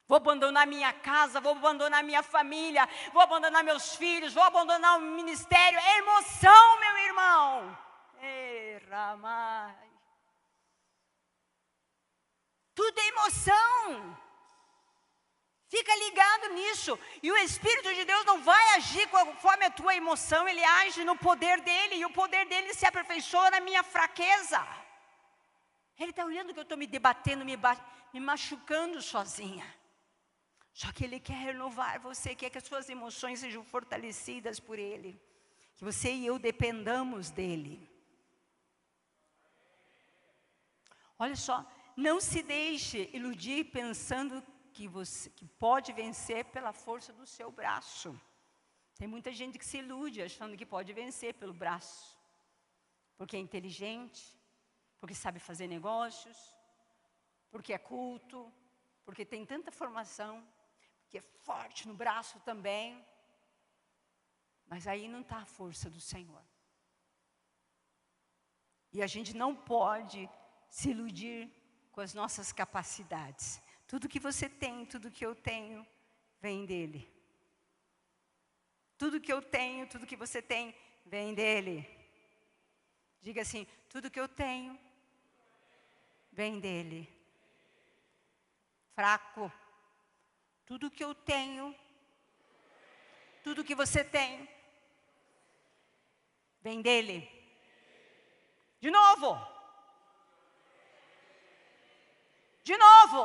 Vou abandonar minha casa, vou abandonar minha família, vou abandonar meus filhos, vou abandonar o ministério. É emoção, meu irmão. Tudo é emoção. Fica ligado nisso. E o Espírito de Deus não vai agir conforme a tua emoção, ele age no poder dele, e o poder dele se aperfeiçoa na minha fraqueza. Ele está olhando que eu estou me debatendo, me machucando sozinha. Só que ele quer renovar você, quer que as suas emoções sejam fortalecidas por ele. Que você e eu dependamos dele. Olha só, não se deixe iludir pensando que pode vencer pela força do seu braço. Tem muita gente que se ilude achando que pode vencer pelo braço. Porque é inteligente, porque sabe fazer negócios, porque é culto, porque tem tanta formação, que é forte no braço também, mas aí não está a força do Senhor. E a gente não pode se iludir com as nossas capacidades. Tudo que você tem, tudo que eu tenho, vem dele. Tudo que eu tenho, tudo que você tem, vem dele. Diga assim, tudo que eu tenho, vem dele. Fraco. Tudo que eu tenho, tudo que você tem, vem dele. De novo. De novo.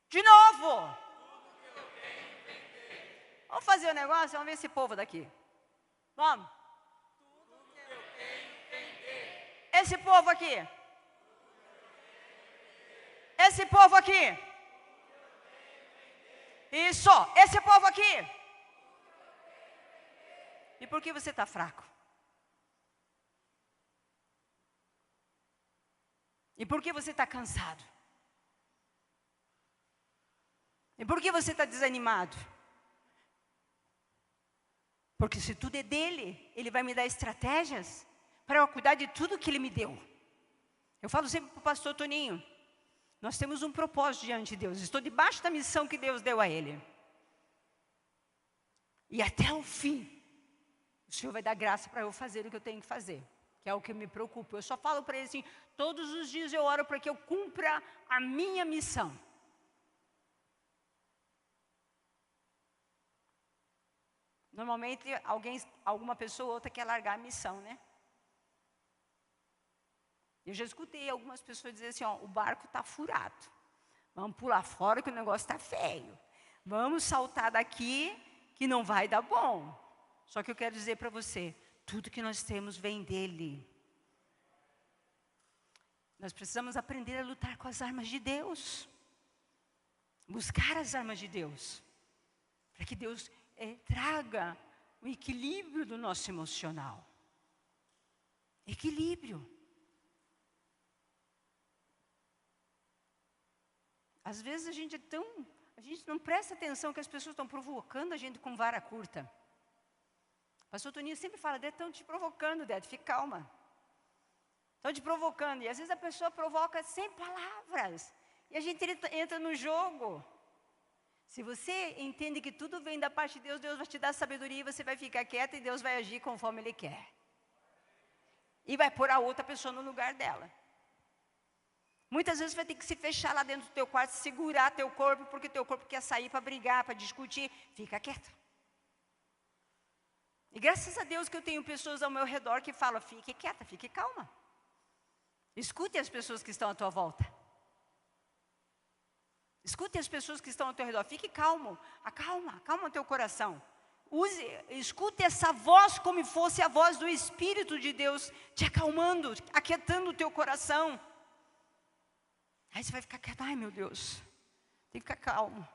De novo. Vamos fazer o negócio, vamos ver esse povo daqui. Vamos. Esse povo aqui. Esse povo aqui. Isso, esse povo aqui. E por que você está fraco? E por que você está cansado? E por que você está desanimado? Porque se tudo é dele, ele vai me dar estratégias para eu cuidar de tudo que ele me deu. Eu falo sempre para o pastor Toninho, nós temos um propósito diante de Deus. Estou debaixo da missão que Deus deu a ele. E até o fim, o Senhor vai dar graça para eu fazer o que eu tenho que fazer. Que é o que me preocupa. Eu só falo para ele assim, todos os dias eu oro para que eu cumpra a minha missão. Normalmente, alguma pessoa ou outra quer largar a missão, né? Eu já escutei algumas pessoas dizer assim, ó, o barco está furado. Vamos pular fora que o negócio está feio. Vamos saltar daqui que não vai dar bom. Só que eu quero dizer para você, tudo que nós temos vem dele. Nós precisamos aprender a lutar com as armas de Deus. Buscar as armas de Deus. Para que Deus traga o equilíbrio do nosso emocional. Equilíbrio. Às vezes a gente não presta atenção que as pessoas estão provocando a gente com vara curta. O pastor Toninho sempre fala, Dé, estão te provocando, Dé, fica calma. Estão te provocando. E às vezes a pessoa provoca sem palavras. E a gente entra no jogo. Se você entende que tudo vem da parte de Deus, Deus vai te dar sabedoria e você vai ficar quieta e Deus vai agir conforme Ele quer. E vai pôr a outra pessoa no lugar dela. Muitas vezes vai ter que se fechar lá dentro do teu quarto, segurar teu corpo, porque teu corpo quer sair para brigar, para discutir. Fica quieto. E graças a Deus que eu tenho pessoas ao meu redor que falam, fique quieta, fique calma. Escute as pessoas que estão à tua volta. Escute as pessoas que estão ao teu redor. Fique calmo. Acalma teu coração. Escute essa voz como fosse a voz do Espírito de Deus, te acalmando, aquietando o teu coração. Aí você vai ficar quieto, ai meu Deus, tem que ficar calmo.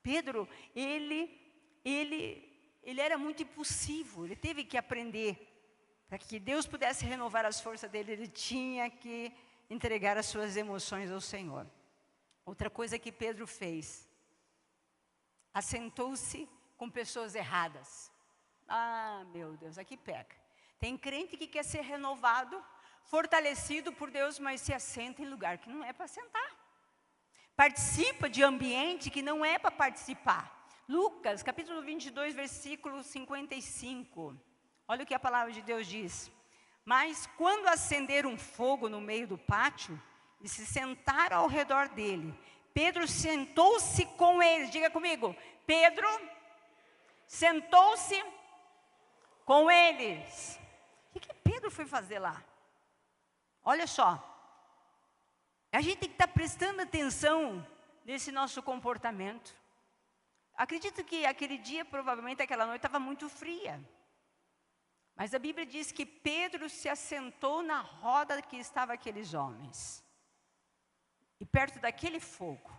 Pedro, ele era muito impulsivo, ele teve que aprender. Para que Deus pudesse renovar as forças dele, ele tinha que entregar as suas emoções ao Senhor. Outra coisa que Pedro fez, assentou-se com pessoas erradas. Ah, meu Deus, aqui pega. Tem crente que quer ser renovado, fortalecido por Deus, mas se assenta em lugar que não é para sentar. Participa de ambiente que não é para participar. Lucas, capítulo 22, versículo 55. Olha o que a palavra de Deus diz. Mas quando acenderam um fogo no meio do pátio e se sentaram ao redor dele, Pedro sentou-se com eles. Diga comigo, Pedro sentou-se com eles. O que Pedro foi fazer lá? Olha só, a gente tem que estar prestando atenção nesse nosso comportamento. Acredito que aquele dia, provavelmente aquela noite, estava muito fria. Mas a Bíblia diz que Pedro se assentou na roda que estavam aqueles homens. E perto daquele fogo.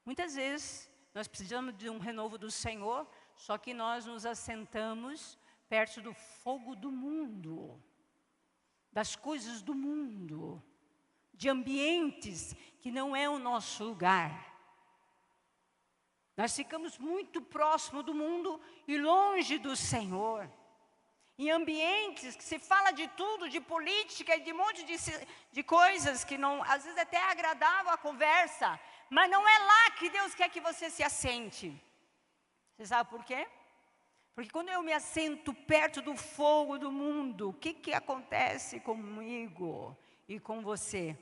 Muitas vezes, nós precisamos de um renovo do Senhor, só que nós nos assentamos perto do fogo do mundo. Das coisas do mundo, de ambientes que não é o nosso lugar. Nós ficamos muito próximo do mundo e longe do Senhor. Em ambientes que se fala de tudo, de política e de um monte de coisas que não, às vezes até é agradável a conversa, mas não é lá que Deus quer que você se assente. Você sabe por quê? Porque quando eu me assento perto do fogo do mundo, o que acontece comigo e com você?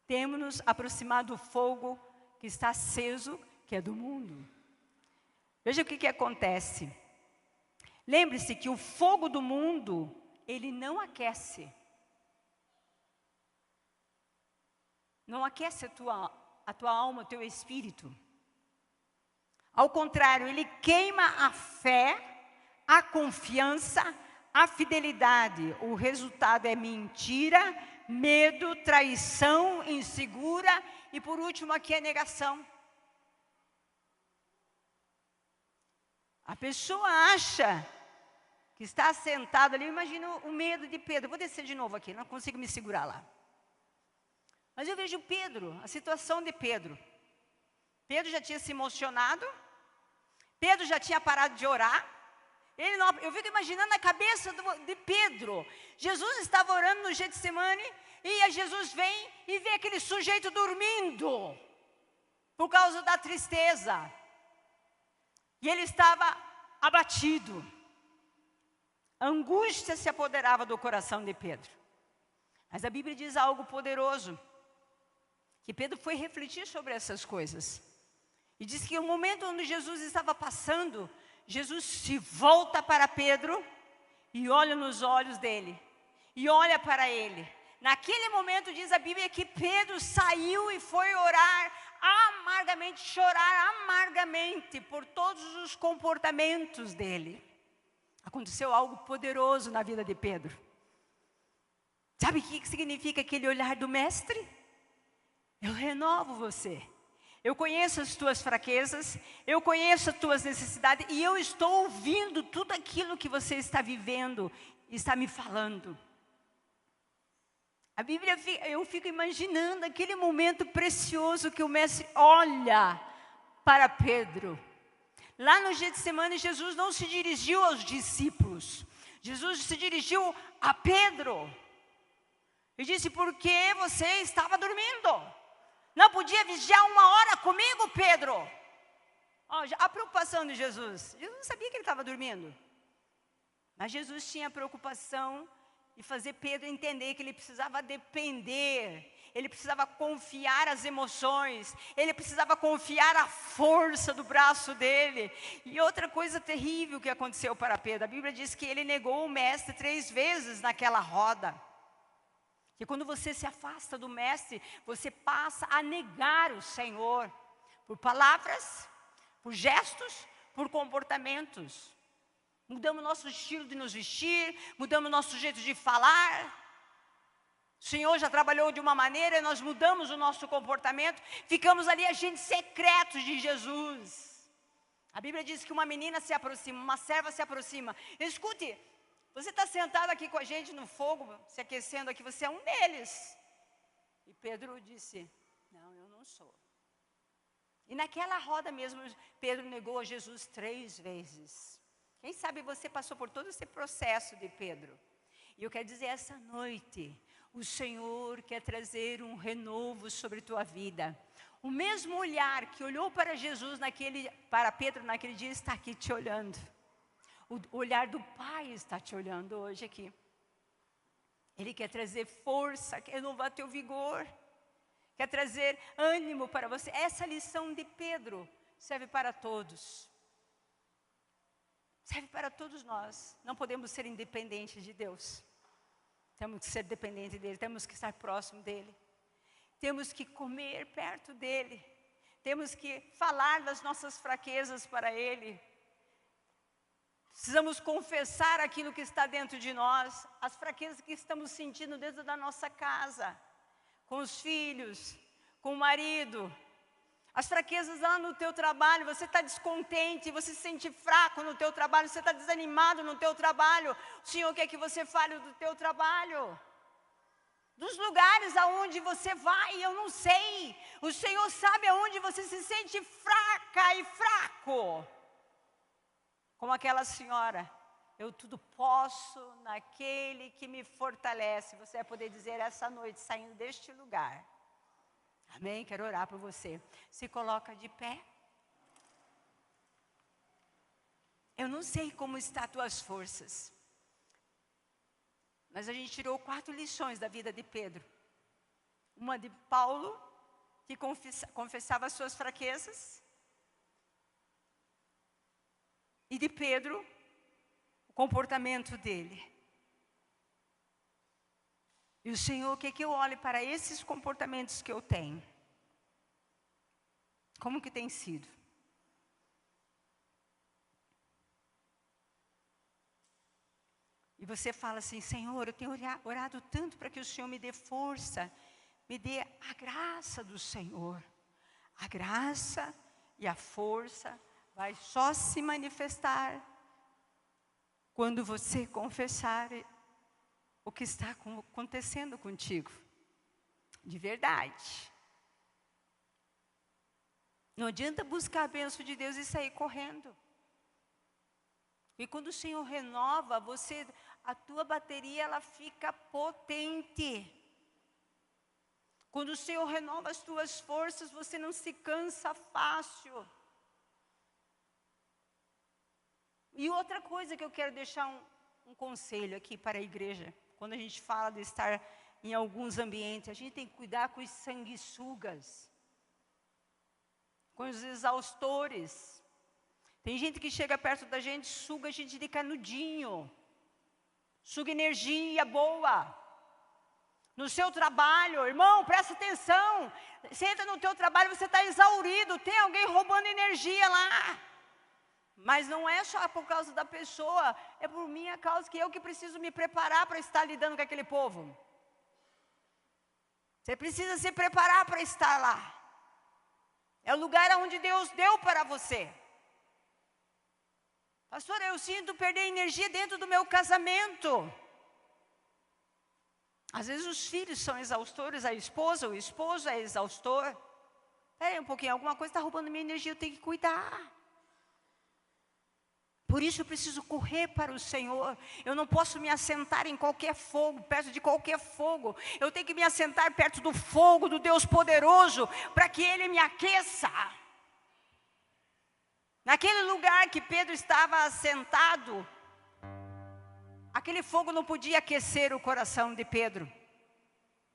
Temos nos aproximado do fogo que está aceso, que é do mundo. Veja o que acontece. Lembre-se que o fogo do mundo, ele não aquece. Não aquece a tua alma, o teu espírito. Ao contrário, ele queima a fé, a confiança, a fidelidade. O resultado é mentira, medo, traição, insegura e por último aqui é negação. A pessoa acha que está sentado ali, eu imagino o medo de Pedro. Vou descer de novo aqui, não consigo me segurar lá. Mas eu vejo Pedro, a situação de Pedro. Pedro já tinha se emocionado. Pedro já tinha parado de orar. Eu fico imaginando a cabeça de Pedro. Jesus estava orando no Getsemane e Jesus vem e vê aquele sujeito dormindo por causa da tristeza. E ele estava abatido. A angústia se apoderava do coração de Pedro. Mas a Bíblia diz algo poderoso. Que Pedro foi refletir sobre essas coisas. E diz que o momento onde Jesus estava passando, Jesus se volta para Pedro e olha nos olhos dele. E olha para ele. Naquele momento diz a Bíblia que Pedro saiu e foi orar amargamente, chorar amargamente por todos os comportamentos dele. Aconteceu algo poderoso na vida de Pedro. Sabe o que significa aquele olhar do mestre? Eu renovo você. Eu conheço as tuas fraquezas, eu conheço as tuas necessidades e eu estou ouvindo tudo aquilo que você está vivendo e está me falando. A Bíblia, eu fico imaginando aquele momento precioso que o mestre olha para Pedro. Lá no Getsemane, Jesus não se dirigiu aos discípulos. Jesus se dirigiu a Pedro. E disse, por que você estava dormindo? Não podia vigiar 1 hora comigo, Pedro? A preocupação de Jesus. Jesus não sabia que ele estava dormindo. Mas Jesus tinha a preocupação de fazer Pedro entender que ele precisava depender. Ele precisava confiar as emoções. Ele precisava confiar a força do braço dele. E outra coisa terrível que aconteceu para Pedro. A Bíblia diz que ele negou o mestre 3 vezes naquela roda. Que quando você se afasta do mestre, você passa a negar o Senhor. Por palavras, por gestos, por comportamentos. Mudamos nosso estilo de nos vestir, mudamos nosso jeito de falar. O Senhor já trabalhou de uma maneira e nós mudamos o nosso comportamento. Ficamos ali agentes secretos de Jesus. A Bíblia diz que uma menina se aproxima, uma serva se aproxima. Escute, você está sentado aqui com a gente no fogo, se aquecendo aqui, você é um deles. E Pedro disse, não, eu não sou. E naquela roda mesmo, Pedro negou a Jesus 3 vezes. Quem sabe você passou por todo esse processo de Pedro. E eu quero dizer, essa noite, o Senhor quer trazer um renovo sobre tua vida. O mesmo olhar que olhou para Jesus, para Pedro naquele dia, está aqui te olhando. O olhar do Pai está te olhando hoje aqui. Ele quer trazer força, quer renovar teu vigor. Quer trazer ânimo para você. Essa lição de Pedro serve para todos. Serve para todos nós. Não podemos ser independentes de Deus. Temos que ser dependentes dEle. Temos que estar próximo dEle. Temos que comer perto dEle. Temos que falar das nossas fraquezas para Ele. Precisamos confessar aquilo que está dentro de nós. As fraquezas que estamos sentindo dentro da nossa casa. Com os filhos, com o marido. As fraquezas lá no teu trabalho, você está descontente, você se sente fraco no teu trabalho, você está desanimado no teu trabalho. O Senhor quer que você fale do teu trabalho. Dos lugares aonde você vai, eu não sei. O Senhor sabe aonde você se sente fraca e fraco. Como aquela senhora, eu tudo posso naquele que me fortalece. Você vai poder dizer essa noite, saindo deste lugar. Amém? Quero orar por você. Se coloca de pé. Eu não sei como estão as tuas forças. Mas a gente tirou 4 lições da vida de Pedro. Uma de Paulo, que confessava as suas fraquezas. E de Pedro, o comportamento dele. E o Senhor quer que eu olhe para esses comportamentos que eu tenho. Como que tem sido? E você fala assim, Senhor, eu tenho orado tanto para que o Senhor me dê força, me dê a graça do Senhor. A graça e a força vai só se manifestar quando você confessar o que está acontecendo contigo. De verdade. Não adianta buscar a bênção de Deus e sair correndo. E quando o Senhor renova, a tua bateria ela fica potente. Quando o Senhor renova as tuas forças, você não se cansa fácil. E outra coisa que eu quero deixar um conselho aqui para a igreja. Quando a gente fala de estar em alguns ambientes, a gente tem que cuidar com os sanguessugas. com os exaustores. Tem gente que chega perto da gente, suga a gente de canudinho, suga energia boa. No seu trabalho, irmão, presta atenção. Você entra no teu trabalho, você está exaurido, tem alguém roubando energia lá. Mas não é só por causa da pessoa, é por minha causa, que eu que preciso me preparar para estar lidando com aquele povo. Você precisa se preparar para estar lá. É o lugar onde Deus deu para você. Pastor, eu sinto perder energia dentro do meu casamento. Às vezes os filhos são exaustores, a esposa, o esposo é exaustor. Espera aí um pouquinho, alguma coisa está roubando minha energia, eu tenho que cuidar. Por isso eu preciso correr para o Senhor. Eu não posso me assentar em qualquer fogo, perto de qualquer fogo. Eu tenho que me assentar perto do fogo do Deus poderoso, para que Ele me aqueça. Naquele lugar que Pedro estava assentado, aquele fogo não podia aquecer o coração de Pedro.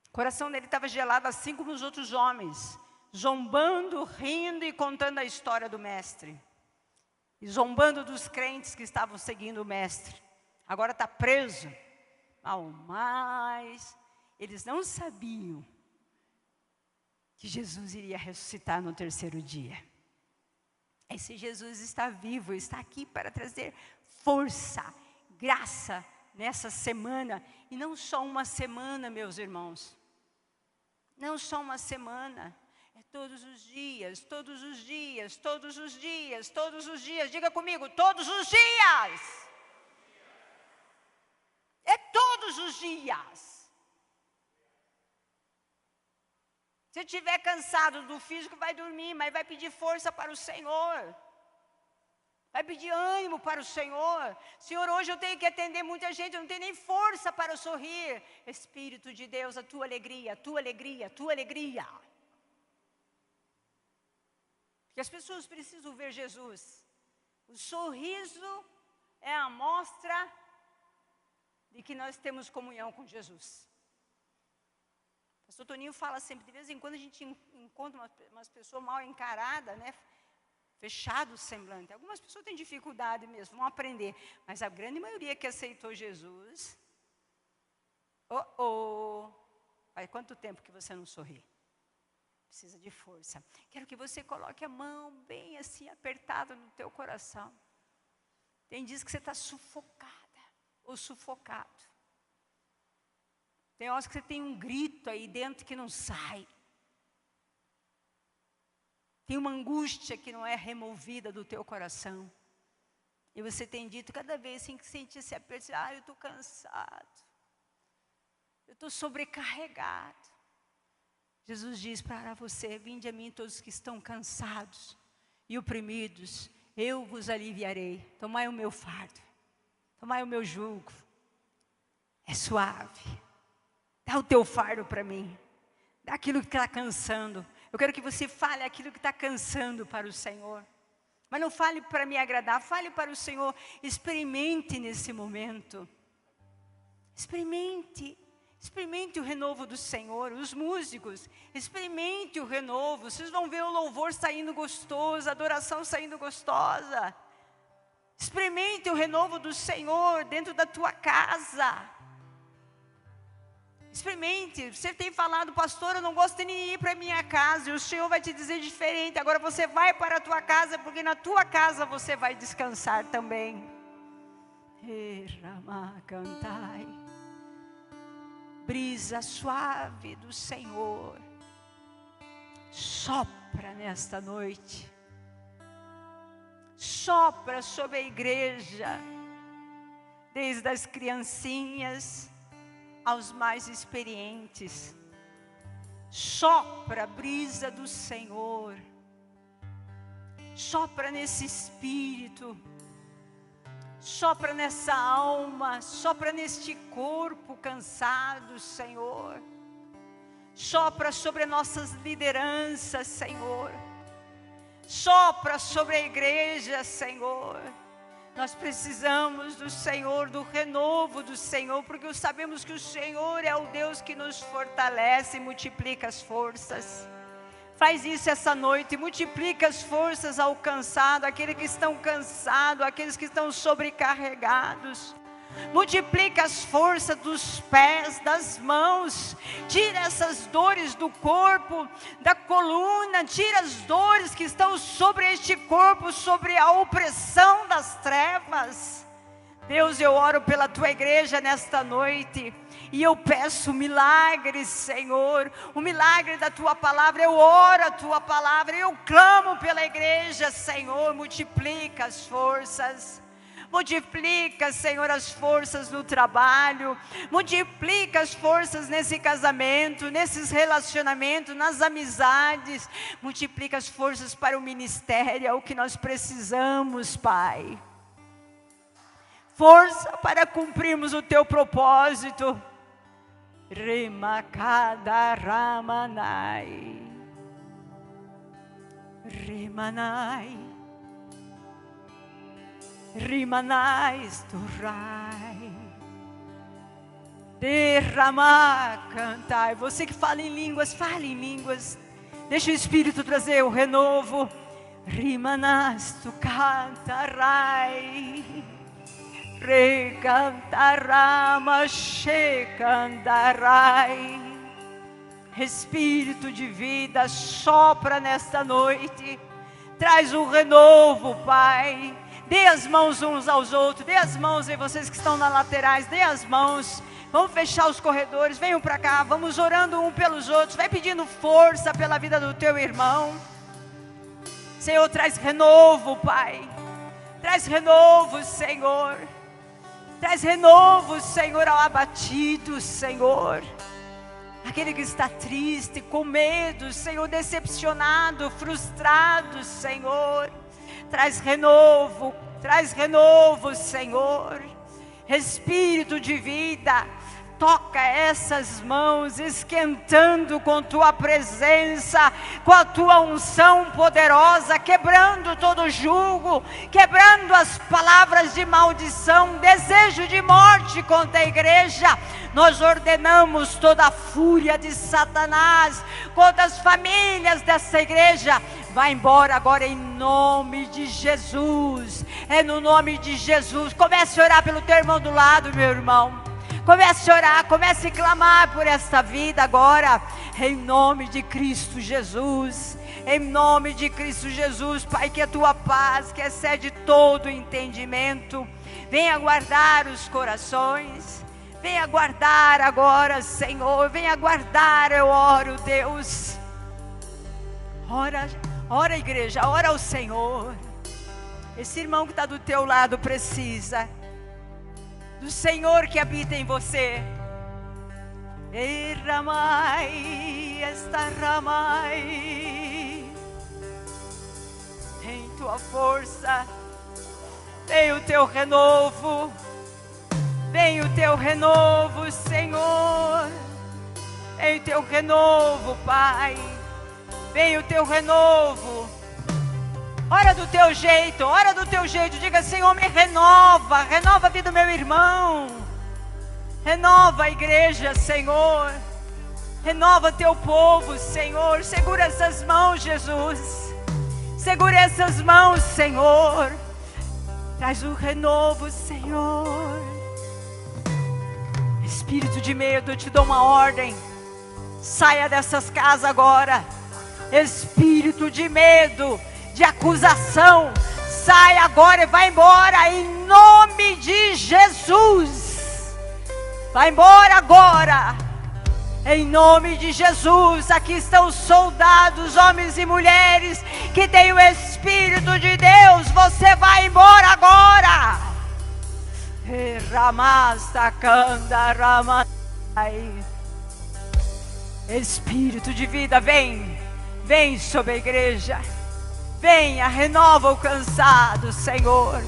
O coração dele estava gelado, assim como os outros homens, zombando, rindo e contando a história do mestre. E zombando dos crentes que estavam seguindo o mestre. Agora está preso. Mas eles não sabiam que Jesus iria ressuscitar no terceiro dia. Esse Jesus está vivo, está aqui para trazer força, graça nessa semana. E não só uma semana, meus irmãos. Não só uma semana. É todos os dias, todos os dias, todos os dias, todos os dias. Diga comigo, todos os dias. É todos os dias. Se estiver cansado do físico, vai dormir, mas vai pedir força para o Senhor. Vai pedir ânimo para o Senhor. Senhor, hoje eu tenho que atender muita gente, eu não tenho nem força para sorrir. Espírito de Deus, a tua alegria, a tua alegria, a tua alegria. Porque as pessoas precisam ver Jesus. O sorriso é a amostra de que nós temos comunhão com Jesus. O pastor Toninho fala sempre, de vez em quando a gente encontra umas pessoas mal encaradas, né? Fechado o semblante. Algumas pessoas têm dificuldade mesmo, vão aprender. Mas a grande maioria que aceitou Jesus, faz quanto tempo que você não sorri? Precisa de força. Quero que você coloque a mão bem assim, apertada no teu coração. Tem dias que você está sufocada ou sufocado. Tem horas que você tem um grito aí dentro que não sai. Tem uma angústia que não é removida do teu coração. E você tem dito cada vez assim que sentir esse aperto, eu estou cansado. Eu estou sobrecarregado. Jesus diz para você, vinde a mim todos que estão cansados e oprimidos, eu vos aliviarei. Tomai o meu fardo, tomai o meu jugo, é suave. Dá o teu fardo para mim, dá aquilo que está cansando. Eu quero que você fale aquilo que está cansando para o Senhor. Mas não fale para me agradar, fale para o Senhor. Experimente nesse momento. Experimente o renovo do Senhor. Os músicos, experimente o renovo. Vocês vão ver o louvor saindo gostoso, a adoração saindo gostosa. Experimente o renovo do Senhor dentro da tua casa. Experimente. Você tem falado, pastor, eu não gosto de nem ir para a minha casa. E o Senhor vai te dizer diferente. Agora você vai para a tua casa, porque na tua casa você vai descansar também. Cantai. Brisa suave do Senhor. Sopra nesta noite. Sopra sobre a igreja. Desde as criancinhas aos mais experientes. Sopra a brisa do Senhor. Sopra nesse espírito. Sopra nessa alma. Sopra neste corpo cansado, Senhor. Sopra sobre nossas lideranças, Senhor. Sopra sobre a igreja, Senhor. Nós precisamos do Senhor, do renovo do Senhor, porque sabemos que o Senhor é o Deus que nos fortalece e multiplica as forças. Faz isso essa noite, multiplica as forças ao cansado, aqueles que estão cansados, aqueles que estão sobrecarregados. Multiplica as forças dos pés, das mãos. Tira essas dores do corpo, da coluna. Tira as dores que estão sobre este corpo, sobre a opressão das trevas. Deus, eu oro pela tua igreja nesta noite. E eu peço milagres, Senhor. O milagre da tua palavra. Eu oro a tua palavra. Eu clamo pela igreja, Senhor. Multiplica as forças. Multiplica, Senhor, as forças no trabalho. Multiplica as forças nesse casamento, nesses relacionamentos, nas amizades. Multiplica as forças para o ministério, é o que nós precisamos, Pai. Força para cumprirmos o teu propósito. Remakada Ramanai. Remanai. Rimanais Turai. Derramar, cantai. Você que fala em línguas, fale em línguas. Deixa o Espírito trazer o renovo. Rimanais tu cantarai. Recantarama checandarai. Espírito de vida, sopra nesta noite. Traz um renovo, Pai. Dê as mãos uns aos outros. Dê as mãos aí, vocês que estão nas laterais. Dê as mãos. Vamos fechar os corredores. Venham para cá. Vamos orando um pelos outros. Vai pedindo força pela vida do teu irmão. Senhor, traz renovo, Pai. Traz renovo, Senhor. Traz renovo, Senhor, ao abatido, Senhor. Aquele que está triste, com medo, Senhor, decepcionado, frustrado, Senhor. Traz renovo, Senhor. Espírito de vida, toca essas mãos, esquentando com tua presença, com a tua unção poderosa, quebrando todo jugo, quebrando as palavras de maldição, desejo de morte contra a igreja. Nós ordenamos toda a fúria de Satanás contra as famílias dessa igreja. Vai embora agora em nome de Jesus. É no nome de Jesus. Comece a orar pelo teu irmão do lado, meu irmão. Comece a orar, comece a clamar por esta vida agora. Em nome de Cristo Jesus. Em nome de Cristo Jesus, Pai, que a tua paz, que excede todo entendimento, venha guardar os corações. Venha guardar agora, Senhor. Venha guardar, eu oro, Deus. Ora, igreja, ora ao Senhor. Esse irmão que está do teu lado precisa do Senhor que habita em você. Ramai, esta ramai. Em tua força, vem o teu renovo. Vem o teu renovo, Senhor. Vem o teu renovo, Pai. Vem o teu renovo. Ora do teu jeito, ora do teu jeito. Diga, Senhor, me renova. Renova a vida do meu irmão. Renova a igreja, Senhor. Renova teu povo, Senhor. Segura essas mãos, Jesus. Segura essas mãos, Senhor. Traz um renovo, Senhor. Espírito de medo, eu te dou uma ordem. Saia dessas casas agora. Espírito de medo, de acusação, sai agora e vai embora em nome de Jesus. Vai embora agora em nome de Jesus. Aqui estão soldados, homens e mulheres que têm o Espírito de Deus. Você vai embora agora. Espírito de vida, vem sobre a igreja. Venha, renova o cansado, Senhor.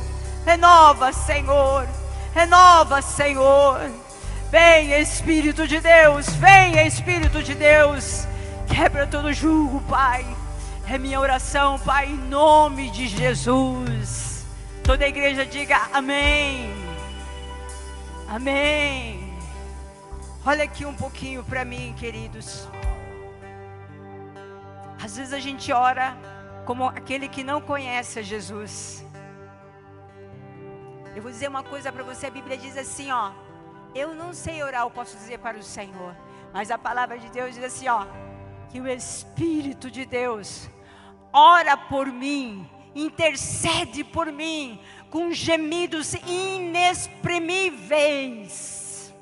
Renova, Senhor. Renova, Senhor. Venha, Espírito de Deus. Venha, Espírito de Deus. Quebra todo jugo, Pai. É minha oração, Pai, em nome de Jesus. Toda a igreja diga amém. Amém. Olha aqui um pouquinho para mim, queridos. Às vezes a gente ora como aquele que não conhece a Jesus. Eu vou dizer uma coisa para você, a Bíblia diz assim, ó, eu não sei orar, eu posso dizer para o Senhor, mas a palavra de Deus diz assim, ó, que o Espírito de Deus ora por mim, intercede por mim, com gemidos inexprimíveis.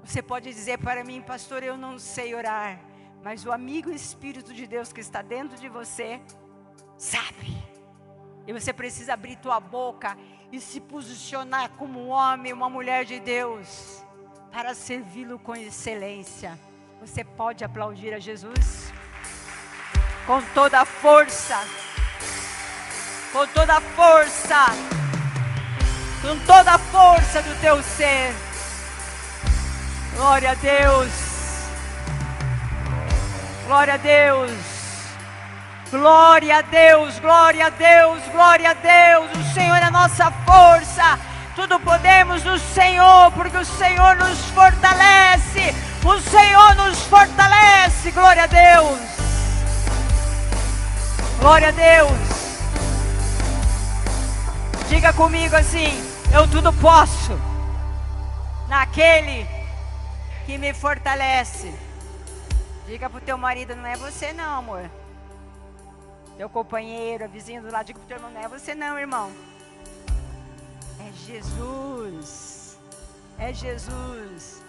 Você pode dizer para mim, pastor, eu não sei orar, mas o amigo Espírito de Deus que está dentro de você, sabe. E você precisa abrir tua boca e se posicionar como um homem, uma mulher de Deus, para servi-lo com excelência. Você pode aplaudir a Jesus? Com toda a força. Com toda a força. Com toda a força do teu ser. Glória a Deus. Glória a Deus. Glória a Deus, glória a Deus, glória a Deus. O Senhor é a nossa força. Tudo podemos no Senhor, porque o Senhor nos fortalece. O Senhor nos fortalece. Glória a Deus. Glória a Deus. Diga comigo assim: eu tudo posso naquele que me fortalece. Diga pro teu marido, não é você não, amor. Teu companheiro, a vizinha do lado, diga pro teu irmão, não é você não, irmão. É Jesus. É Jesus.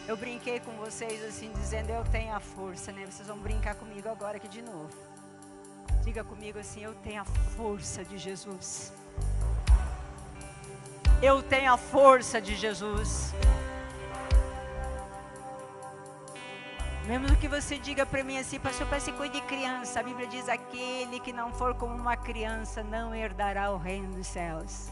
Eu brinquei com vocês assim, dizendo, eu tenho a força, né? Vocês vão brincar comigo agora aqui de novo. Diga comigo assim, eu tenho a força de Jesus. Eu tenho a força de Jesus. Mesmo que você diga para mim assim, pastor, parece coisa de criança. A Bíblia diz, aquele que não for como uma criança não herdará o reino dos céus.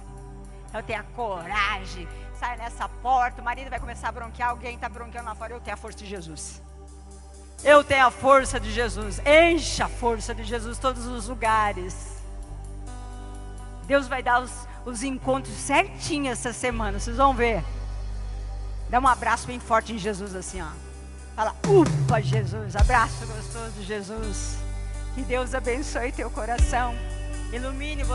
Então tenha coragem, sai nessa porta, o marido vai começar a bronquear, alguém está bronqueando lá fora, eu tenho a força de Jesus. Eu tenho a força de Jesus. Encha a força de Jesus todos os lugares. Deus vai dar os encontros certinhos essa semana, vocês vão ver. Dá um abraço bem forte em Jesus assim, ó. Fala, ufa, Jesus, abraço gostoso de Jesus. Que Deus abençoe teu coração. Ilumine você.